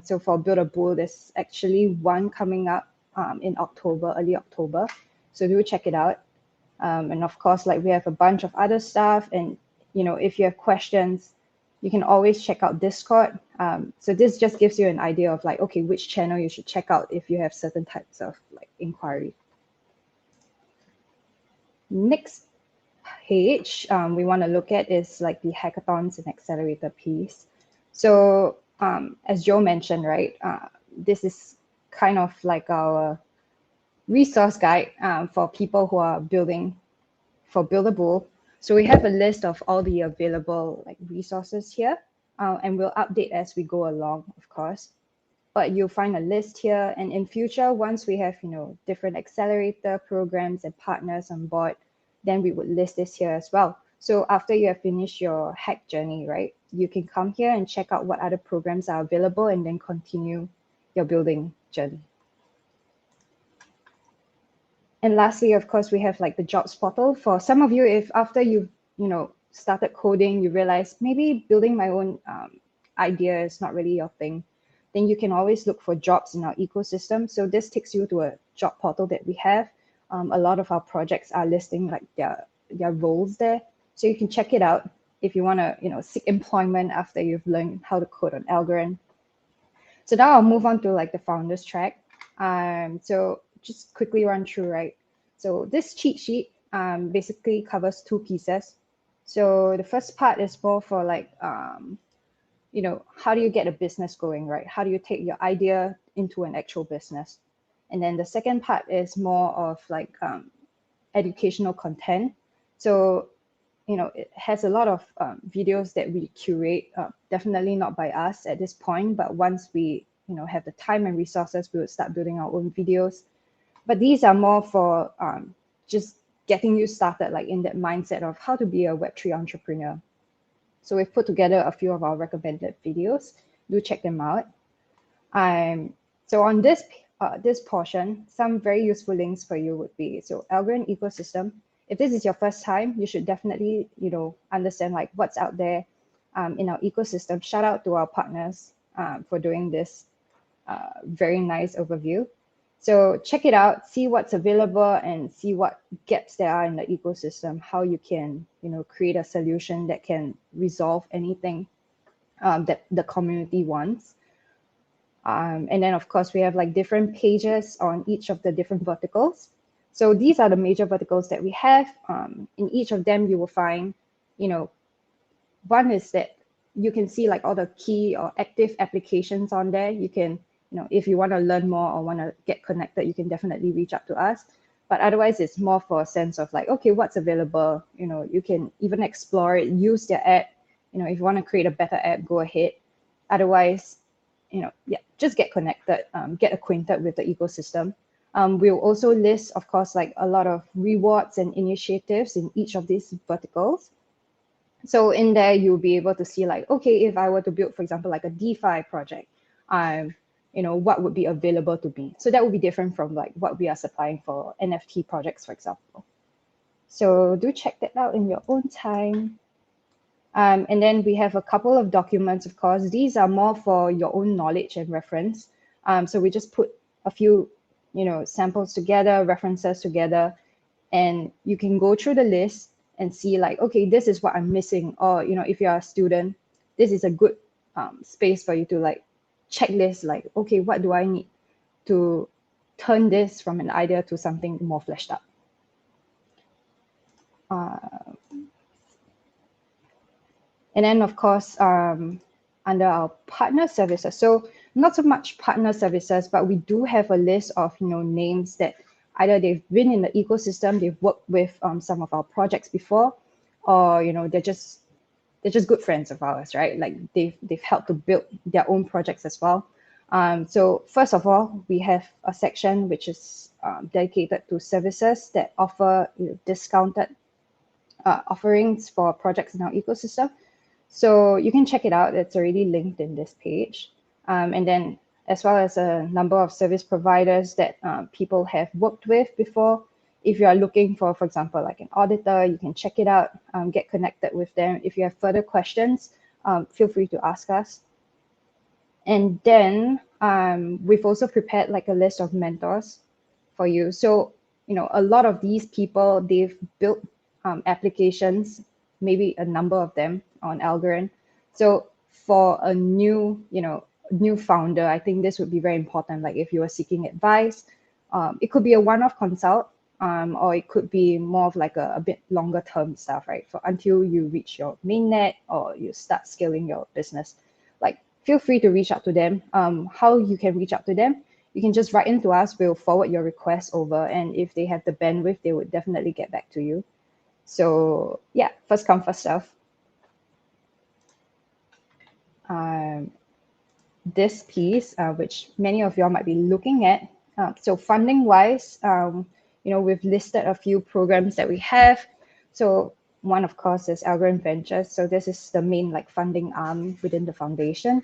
So for Build a Bull, there's actually one coming up in October, early October. So do check it out. And of course, like we have a bunch of other stuff. And if you have questions, you can always check out Discord. So this just gives you an idea of like, okay, which channel you should check out if you have certain types of like inquiry. Next page we want to look at is like the hackathons and accelerator piece. So as Joe mentioned, right, this is kind of like our resource guide for people who are building for Buildable. So we have a list of all the available like resources here, and we'll update as we go along, of course. But you'll find a list here, and in future, once we have different accelerator programs and partners on board, then we would list this here as well. So after you have finished your hack journey, right, you can come here and check out what other programs are available, and then continue your building journey. And lastly, of course, we have like the jobs portal. For some of you, if after you've started coding, you realize maybe building my own idea is not really your thing, then you can always look for jobs in our ecosystem. So this takes you to a job portal that we have. A lot of our projects are listing like their roles there, so you can check it out if you want to seek employment after you've learned how to code on Algorand. So now I'll move on to like the founders track. So just quickly run through, right? So this cheat sheet basically covers two pieces. So the first part is more for like, how do you get a business going, right? How do you take your idea into an actual business? And then the second part is more of like educational content. So, it has a lot of videos that we curate, definitely not by us at this point, but once we, have the time and resources, we would start building our own videos. But these are more for just getting you started, like in that mindset of how to be a Web3 entrepreneur. So we've put together a few of our recommended videos. Do check them out. So on this portion, some very useful links for you would be, so Algorand ecosystem. If this is your first time, you should definitely, understand like what's out there in our ecosystem. Shout out to our partners for doing this very nice overview. So check it out, see what's available, and see what gaps there are in the ecosystem, how you can, create a solution that can resolve anything that the community wants. And then, of course, we have like different pages on each of the different verticals. So these are the major verticals that we have. In each of them, you will find, one is that you can see like all the key or active applications on there. You can, if you want to learn more or want to get connected, you can definitely reach out to us. But otherwise, it's more for a sense of like, okay, what's available? You can even explore it, use their app. If you want to create a better app, go ahead. Otherwise, just get connected, get acquainted with the ecosystem. We'll also list, of course, like a lot of rewards and initiatives in each of these verticals. So in there, you'll be able to see like, okay, if I were to build, for example, like a DeFi project, what would be available to me. So that would be different from like what we are supplying for NFT projects, for example. So do check that out in your own time. And then we have a couple of documents, of course. These are more for your own knowledge and reference. So we just put a few, samples together, references together, and you can go through the list and see like, okay, this is what I'm missing. Or, if you're a student, this is a good space for you to like checklist, like, okay, what do I need to turn this from an idea to something more fleshed out? And then, of course, under our partner services. So not so much partner services, but we do have a list of names that either they've been in the ecosystem, they've worked with some of our projects before, or they're just good friends of ours, right? Like they've helped to build their own projects as well. So first of all, we have a section which is dedicated to services that offer discounted offerings for projects in our ecosystem. So you can check it out. It's already linked in this page. And then as well as a number of service providers that people have worked with before. If you are looking for example, like an auditor, you can check it out, get connected with them. If you have further questions, feel free to ask us. And then we've also prepared like a list of mentors for you. So, a lot of these people, they've built applications, maybe a number of them on Algorand. So for a new founder, I think this would be very important. Like if you are seeking advice, it could be a one-off consult, or it could be more of like a bit longer term stuff, right? For until you reach your mainnet or you start scaling your business. Like feel free to reach out to them. How you can reach out to them, you can just write into us, we'll forward your request over, and if they have the bandwidth, they would definitely get back to you. So yeah, first come, first serve. This piece, which many of y'all might be looking at. So funding wise, we've listed a few programs that we have. So one, of course, is Algorand Ventures. So this is the main like funding arm within the foundation.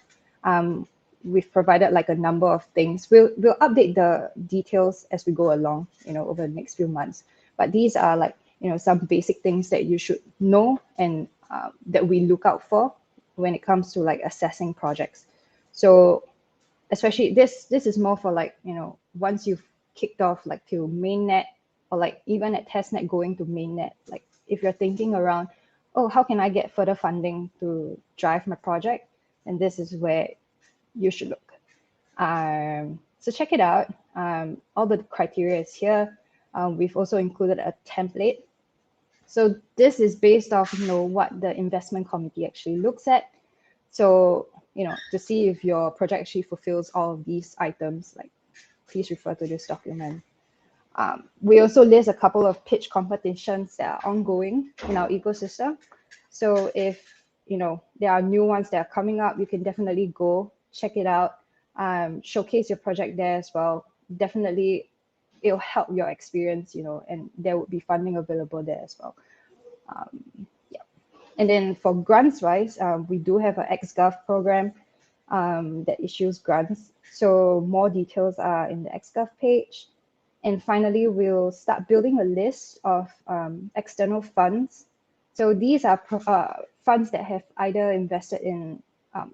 We've provided like a number of things. We'll update the details as we go along, over the next few months. But these are like, some basic things that you should know and that we look out for when it comes to like assessing projects. So especially this is more for like, once you've kicked off like to mainnet, or like even at testnet going to mainnet, like if you're thinking around, oh, how can I get further funding to drive my project? And this is where you should look. So check it out. All the criteria is here. We've also included a template. So this is based off, what the investment committee actually looks at. So, to see if your project actually fulfills all of these items, like please refer to this document. We also list a couple of pitch competitions that are ongoing in our ecosystem. So if, there are new ones that are coming up, you can definitely go check it out, showcase your project there as well. Definitely, it'll help your experience, and there would be funding available there as well. And then for grants wise, we do have an XGov program that issues grants. So more details are in the XGov page. And finally, we'll start building a list of external funds. So these are funds that have either invested in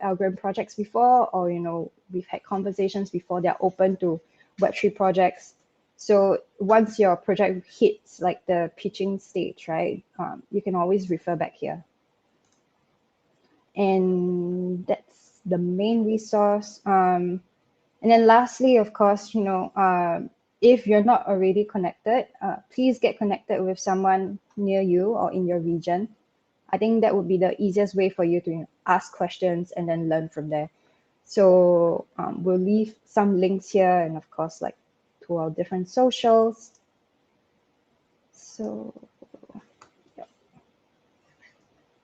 Algorand projects before, or, we've had conversations before, they're open to Web3 projects. So once your project hits like the pitching stage, right, you can always refer back here. And that's the main resource. And then lastly, of course, if you're not already connected, please get connected with someone near you or in your region. I think that would be the easiest way for you to ask questions and then learn from there. So we'll leave some links here, and of course, like to our different socials. So, yeah.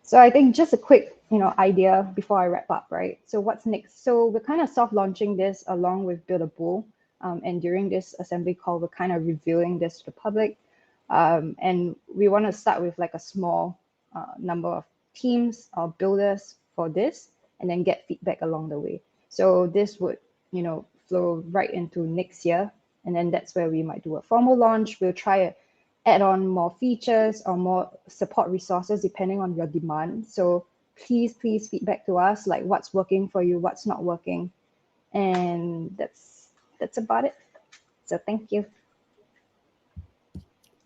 So I think just a quick, idea before I wrap up, right? So what's next? So we're kind of soft launching this along with Build a Bull. And during this assembly call, we're kind of revealing this to the public. And we want to start with like a small number of teams or builders for this, and then get feedback along the way. So this would, flow right into next year. And then that's where we might do a formal launch. We'll try to add on more features or more support resources depending on your demand. So please feedback to us, like what's working for you, what's not working. And that's about it. So thank you.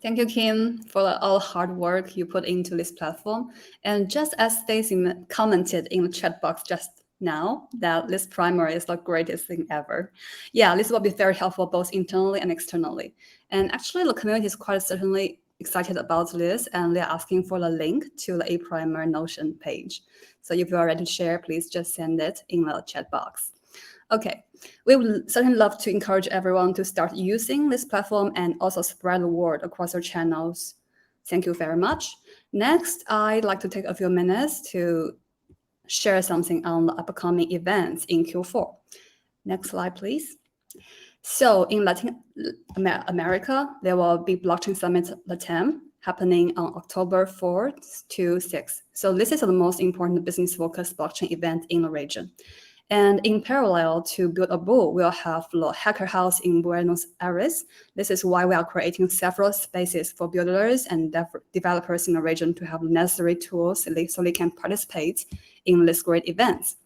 Thank you, Kim, for all the hard work you put into this platform. And just as Stacy commented in the chat box just now, that this primer is the greatest thing ever. Yeah, this will be very helpful both internally and externally. And actually, the community is quite certainly excited about this, and they're asking for the link to the A-Primer Notion page. So if you are ready to share, please just send it in the chat box. Okay, we would certainly love to encourage everyone to start using this platform and also spread the word across your channels. Thank you very much. Next, I'd like to take a few minutes to share something on the upcoming events in Q4. Next slide, please. So in Latin America, there will be Blockchain Summit LATAM happening on October 4th to 6th. So this is the most important business-focused blockchain event in the region. And in parallel to Build a Bull, we'll have the Hacker House in Buenos Aires. This is why we are creating several spaces for builders and developers in the region to have necessary tools so they can participate in these great events.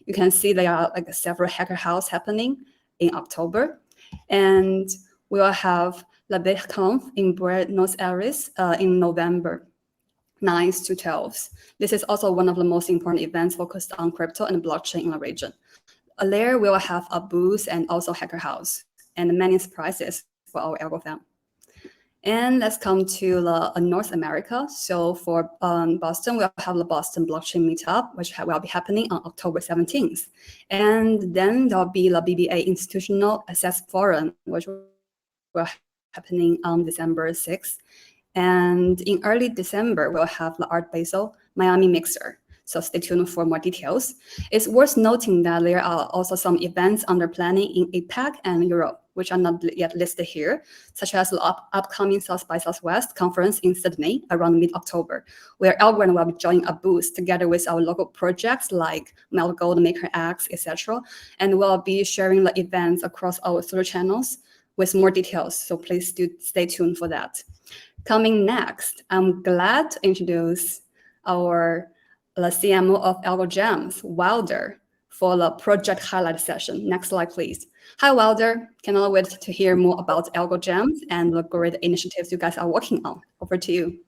You can see there are like several Hacker House happening in October. And we will have La BitConf in Buenos Aires in November 9th to 12th. This is also one of the most important events focused on crypto and blockchain in the region. There we will have a booth and also Hacker House and many surprises for our Algo fam. And let's come to North America. So for Boston, we'll have the Boston Blockchain Meetup, which will be happening on October 17th. And then there'll be the BBA Institutional Access Forum, which will be happening on December 6th. And in early December, we'll have the Art Basel Miami Mixer. So stay tuned for more details. It's worth noting that there are also some events under planning in APAC and Europe, which are not yet listed here, such as the upcoming South by Southwest conference in Sydney around mid-October, where Algorand will be joining a booth together with our local projects like Melt Gold, Maker X, etc. And we'll be sharing the events across our social channels with more details. So please do stay tuned for that. Coming next, I'm glad to introduce the CMO of AlgoGems, Wilder, for the project highlight session. Next slide, please. Hi, Wilder. Cannot wait to hear more about AlgoGems and the great initiatives you guys are working on. Over to you.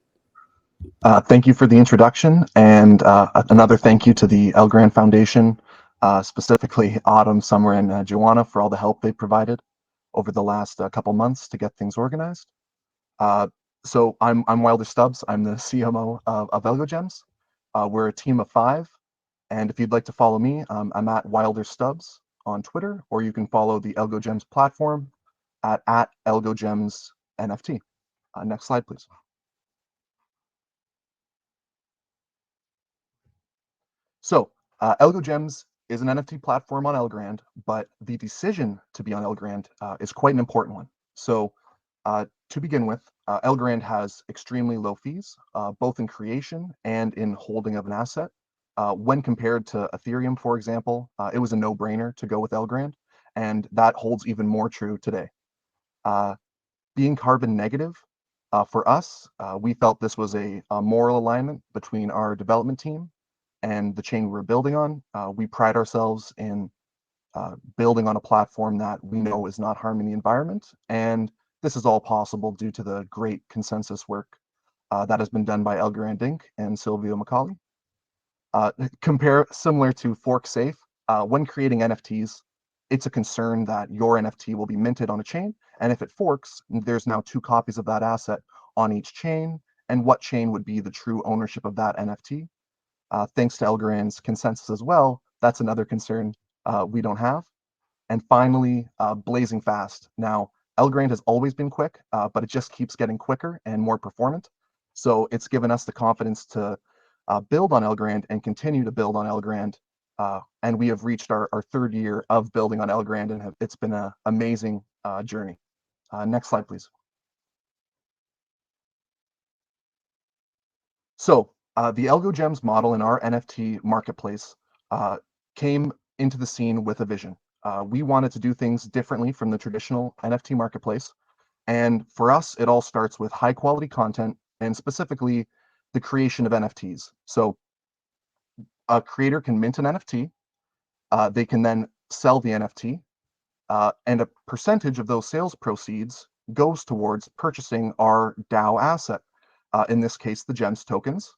Thank you for the introduction, and another thank you to the Algorand Foundation, specifically Autumn, Summer, and Joanna for all the help they provided over the last couple months to get things organized. So I'm Wilder Stubbs. I'm the CMO of AlgoGems. We're a team of 5, and if you'd like to follow me, I'm at Wilder Stubbs on Twitter, or you can follow the AlgoGems platform at AlgoGemsNFT. Next slide, please. So AlgoGems is an NFT platform on Algorand, but the decision to be on Algorand is quite an important one. So to begin with, Algorand has extremely low fees, both in creation and in holding of an asset. When compared to Ethereum, for example, it was a no-brainer to go with Algorand, and that holds even more true today. Being carbon negative, for us, we felt this was a moral alignment between our development team and the chain we're building on. We pride ourselves in building on a platform that we know is not harming the environment, and this is all possible due to the great consensus work that has been done by Algorand Inc. and Silvio Macaulay. Similar to ForkSafe, when creating NFTs, it's a concern that your NFT will be minted on a chain, and if it forks, there's now 2 copies of that asset on each chain, and what chain would be the true ownership of that NFT? Thanks to Algorand's consensus as well, that's another concern we don't have. And finally, blazing fast. Now, Algorand has always been quick, but it just keeps getting quicker and more performant. So it's given us the confidence to build on Algorand and continue to build on Algorand. And we have reached our 3rd year of building on Algorand, and it's been an amazing journey. Next slide, please. So the AlgoGems model in our NFT marketplace came into the scene with a vision. We wanted to do things differently from the traditional NFT marketplace. And for us, it all starts with high quality content and specifically the creation of NFTs. So a creator can mint an NFT, they can then sell the NFT, and a percentage of those sales proceeds goes towards purchasing our DAO asset, in this case, the GEMS tokens.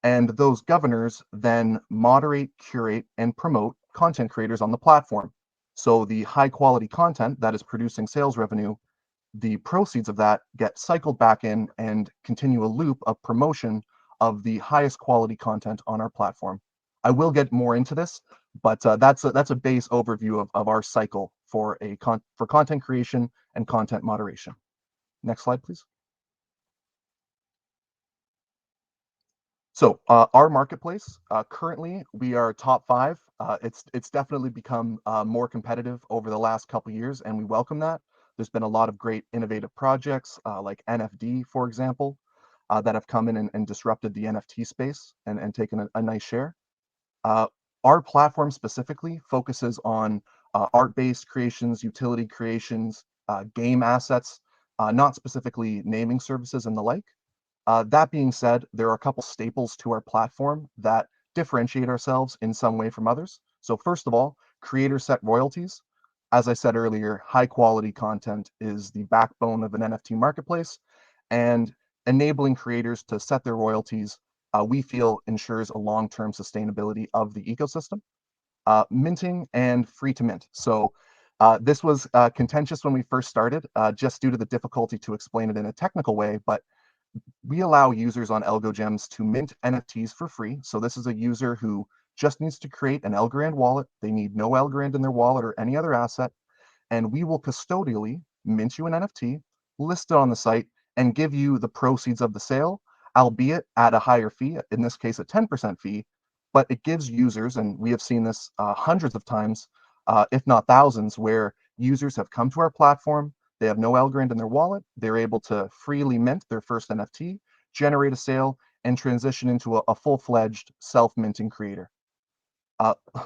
And those governors then moderate, curate, and promote content creators on the platform. So the high quality content that is producing sales revenue the proceeds of that get cycled back in and continue a loop of promotion of the highest quality content on our platform. I will get more into this, but that's a base overview of our cycle for content creation and content moderation. Next slide, please. So our marketplace, currently we are top 5. It's definitely become more competitive over the last couple of years, and we welcome that. There's been a lot of great innovative projects like NFD, for example, that have come in and disrupted the NFT space and taken a nice share. Our platform specifically focuses on art-based creations, utility creations, game assets, not specifically naming services and the like. That being said, there are a couple staples to our platform that differentiate ourselves in some way from others. So first of all, creator set royalties. As I said earlier, high quality content is the backbone of an NFT marketplace, and enabling creators to set their royalties, we feel ensures a long-term sustainability of the ecosystem. Minting and free to mint. So this was contentious when we first started, just due to the difficulty to explain it in a technical way, but we allow users on AlgoGems to mint NFTs for free. So this is a user who just needs to create an Algorand wallet. They need no Algorand in their wallet or any other asset, and we will custodially mint you an NFT, list it on the site, and give you the proceeds of the sale, albeit at a higher fee, in this case a 10% fee, but it gives users, and we have seen this hundreds of times, if not thousands, where users have come to our platform, they have no Algorand in their wallet, they're able to freely mint their first NFT, generate a sale, and transition into a full-fledged self-minting creator.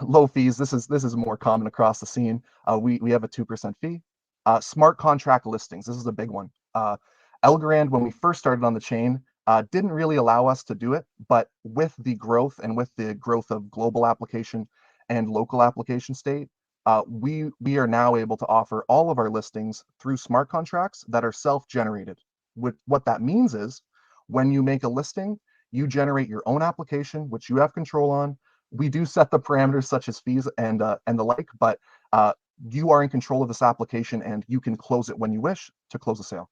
Low fees, this is more common across the scene. We have a 2% fee. Smart contract listings, this is a big one. Algorand, when we first started on the chain, didn't really allow us to do it, but with the growth of global application and local application state, we are now able to offer all of our listings through smart contracts that are self-generated. What that means is, when you make a listing, you generate your own application, which you have control on. We do set the parameters such as fees and the like, but you are in control of this application and you can close it when you wish to close a sale.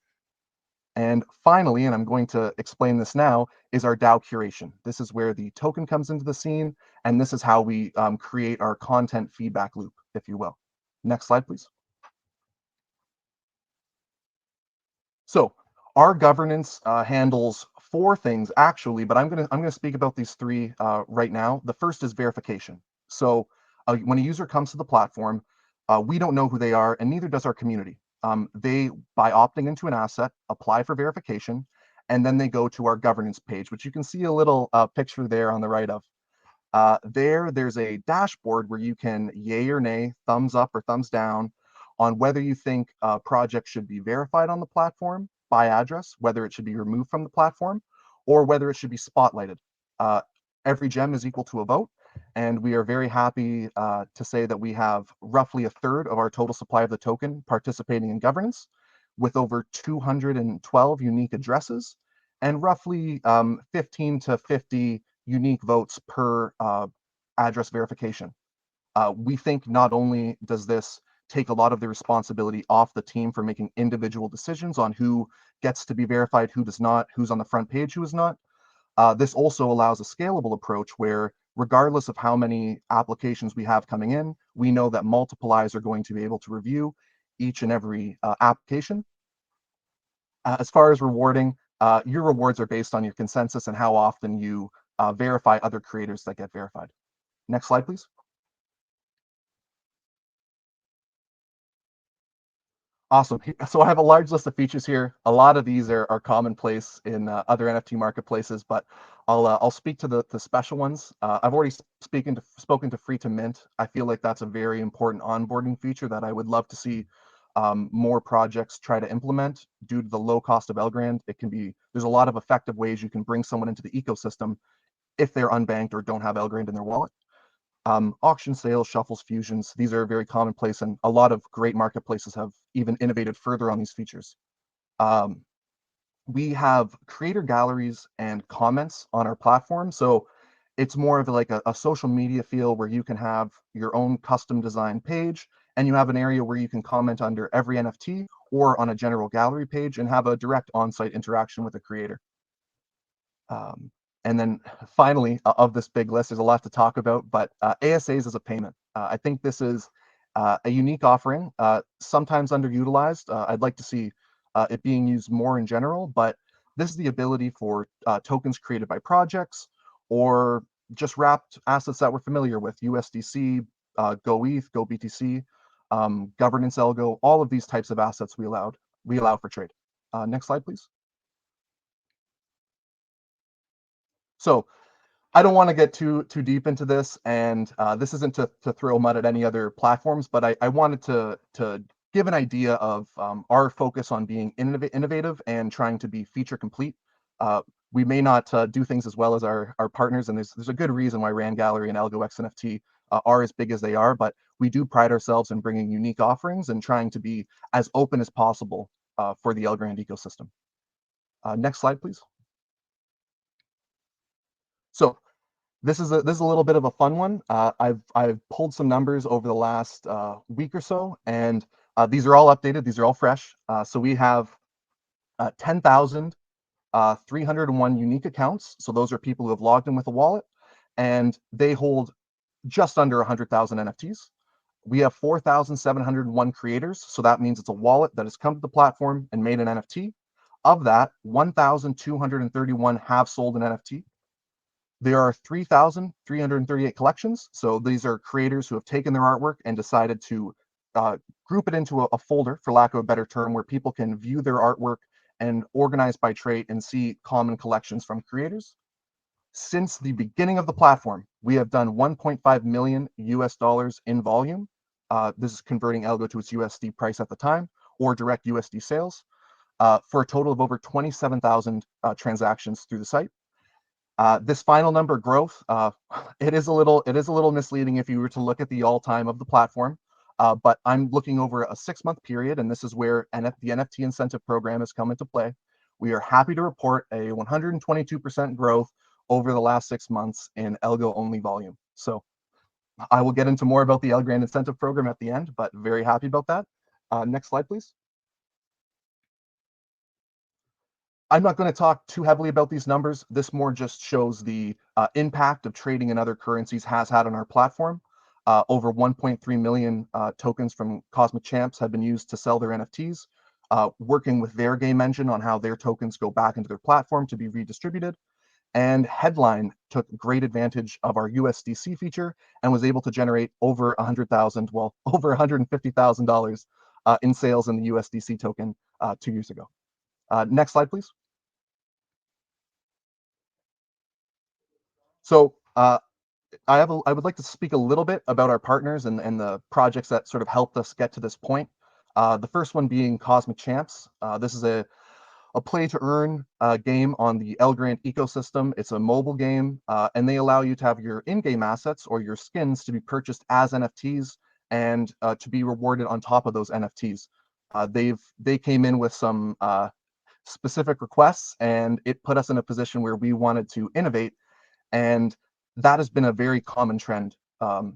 And finally, and I'm going to explain this now, is our DAO curation. This is where the token comes into the scene, and this is how we create our content feedback loop, if you will. Next slide, please. So our governance handles 4 things actually, but I'm gonna speak about these 3 right now. The first is verification. So when a user comes to the platform, we don't know who they are, and neither does our community. They, by opting into an asset, apply for verification, and then they go to our governance page, which you can see a little picture there on the right of. There's a dashboard where you can yay or nay, thumbs up or thumbs down, on whether you think a project should be verified on the platform by address, whether it should be removed from the platform, or whether it should be spotlighted. Every gem is equal to a vote, and we are very happy to say that we have roughly a third of our total supply of the token participating in governance, with over 212 unique addresses and roughly 15 to 50 unique votes per address verification. We think not only does this take a lot of the responsibility off the team for making individual decisions on who gets to be verified, who does not, who's on the front page, who is not. This also allows a scalable approach where, regardless of how many applications we have coming in, we know that multiple eyes are going to be able to review each and every application. As far as rewarding, your rewards are based on your consensus and how often you verify other creators that get verified. Next slide, please. Awesome. So I have a large list of features here. A lot of these are commonplace in other NFT marketplaces, but I'll speak to the special ones. I've already spoken to free to mint. I feel like that's a very important onboarding feature that I would love to see more projects try to implement. Due to the low cost of Algorand, there's a lot of effective ways you can bring someone into the ecosystem if they're unbanked or don't have Algorand in their wallet. Auction sales, shuffles, fusions, these are very commonplace, and a lot of great marketplaces have even innovated further on these features. We have creator galleries and comments on our platform, so it's more of like a social media feel where you can have your own custom design page, and you have an area where you can comment under every NFT or on a general gallery page and have a direct on-site interaction with the creator. And then finally, of this big list, there's a lot to talk about, but ASAs as a payment. I think this is a unique offering, sometimes underutilized. I'd like to see it being used more in general, but this is the ability for tokens created by projects or just wrapped assets that we're familiar with, USDC, GoETH, GoBTC, governance algo, all of these types of assets we allow for trade. Next slide, please. So I don't want to get too deep into this, and this isn't to throw mud at any other platforms, but I wanted to give an idea of our focus on being innovative and trying to be feature complete. We may not do things as well as our partners, and there's a good reason why Rand Gallery and AlgoXNFT are as big as they are, but we do pride ourselves in bringing unique offerings and trying to be as open as possible for the Algorand ecosystem. Next slide, please. So this is a little bit of a fun one. I've pulled some numbers over the last week or so, and these are all updated. These are all fresh. So we have 10,301 unique accounts. So those are people who have logged in with a wallet, and they hold just under 100,000 NFTs. We have 4,701 creators. So that means it's a wallet that has come to the platform and made an NFT. Of that, 1,231 have sold an NFT. There are 3,338 collections. So these are creators who have taken their artwork and decided to group it into a folder, for lack of a better term, where people can view their artwork and organize by trait and see common collections from creators. Since the beginning of the platform, we have done 1.5 million US dollars in volume. This is converting Algo to its USD price at the time, or direct USD sales, for a total of over 27,000 transactions through the site. This final number growth, it is a little misleading if you were to look at the all-time of the platform, but I'm looking over a 6-month period, and this is where the NFT incentive program has come into play. We are happy to report a 122% growth over the last 6 months in Algo-only volume. So I will get into more about the Algorand incentive program at the end, but very happy about that. Next slide, please. I'm not going to talk too heavily about these numbers. This more just shows the impact of trading in other currencies has had on our platform. Over 1.3 million tokens from Cosmic Champs have been used to sell their NFTs, working with their game engine on how their tokens go back into their platform to be redistributed. And Headline took great advantage of our USDC feature and was able to generate over over $150,000 in sales in the USDC token 2 years ago. Next slide, please. So I would like to speak a little bit about our partners and the projects that sort of helped us get to this point. The first one being Cosmic Champs. This is a play-to-earn game on the Algorand ecosystem. It's a mobile game, and they allow you to have your in-game assets or your skins to be purchased as NFTs and to be rewarded on top of those NFTs. They came in with some specific requests, and it put us in a position where we wanted to innovate, and that has been a very common trend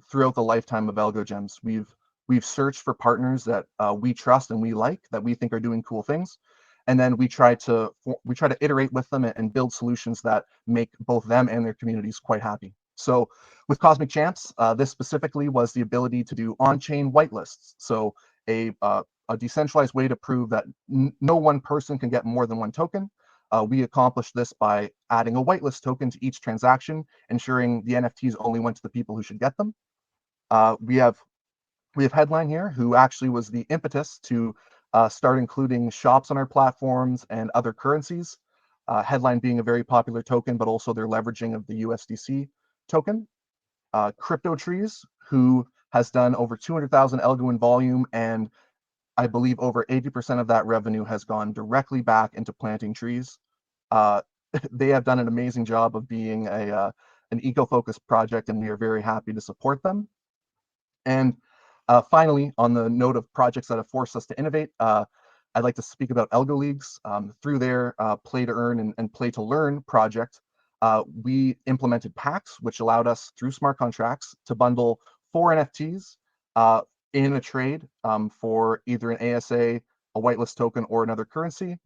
throughout the lifetime of AlgoGems. We've searched for partners that we trust and we like, that we think are doing cool things, and then we try to iterate with them and build solutions that make both them and their communities quite happy. So with Cosmic Champs, this specifically was the ability to do on-chain whitelists. So a decentralized way to prove that no one person can get more than one token. We accomplished this by adding a whitelist token to each transaction, ensuring the NFTs only went to the people who should get them. We have Headline here, who actually was the impetus to start including shops on our platforms and other currencies. Headline being a very popular token, but also their leveraging of the USDC token. Crypto Trees, who has done over 200,000 Algo in volume, and I believe over 80% of that revenue has gone directly back into planting trees. They have done an amazing job of being an eco-focused project, and we are very happy to support them. And finally, on the note of projects that have forced us to innovate, I'd like to speak about Algo Leagues. Through their Play to Earn and Play to Learn project, we implemented packs, which allowed us, through smart contracts, to bundle 4 NFTs in a trade for either an ASA, a whitelist token, or another currency,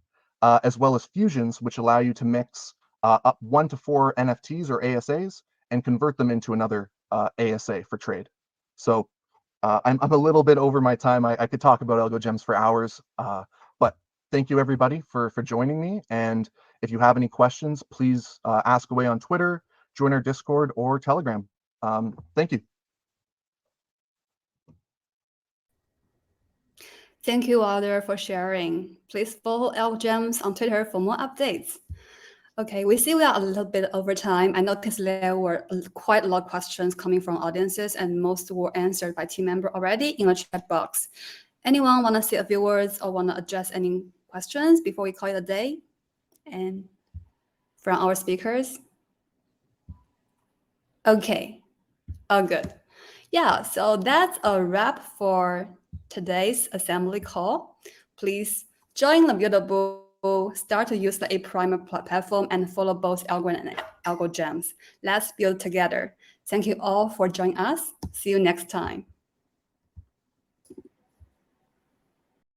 as well as fusions, which allow you to mix up 1 to 4 NFTs or ASAs and convert them into another ASA for trade. So I'm a little bit over my time. I could talk about AlgoGems for hours, but thank you everybody for joining me. And if you have any questions, please ask away on Twitter, join our Discord or Telegram. Thank you. Thank you, Wilder, for sharing. Please follow AlgoGems on Twitter for more updates. Okay, we see we are a little bit over time. I noticed there were quite a lot of questions coming from audiences, and most were answered by team member already in the chat box. Anyone want to say a few words or want to address any questions before we call it a day? And from our speakers? Okay, oh good. Yeah, so that's a wrap for today's assembly call. Please join the Buildable, start to use the A-Primer platform, and follow both Algorand and AlgoGems. Let's build together. Thank you all for joining us. See you next time.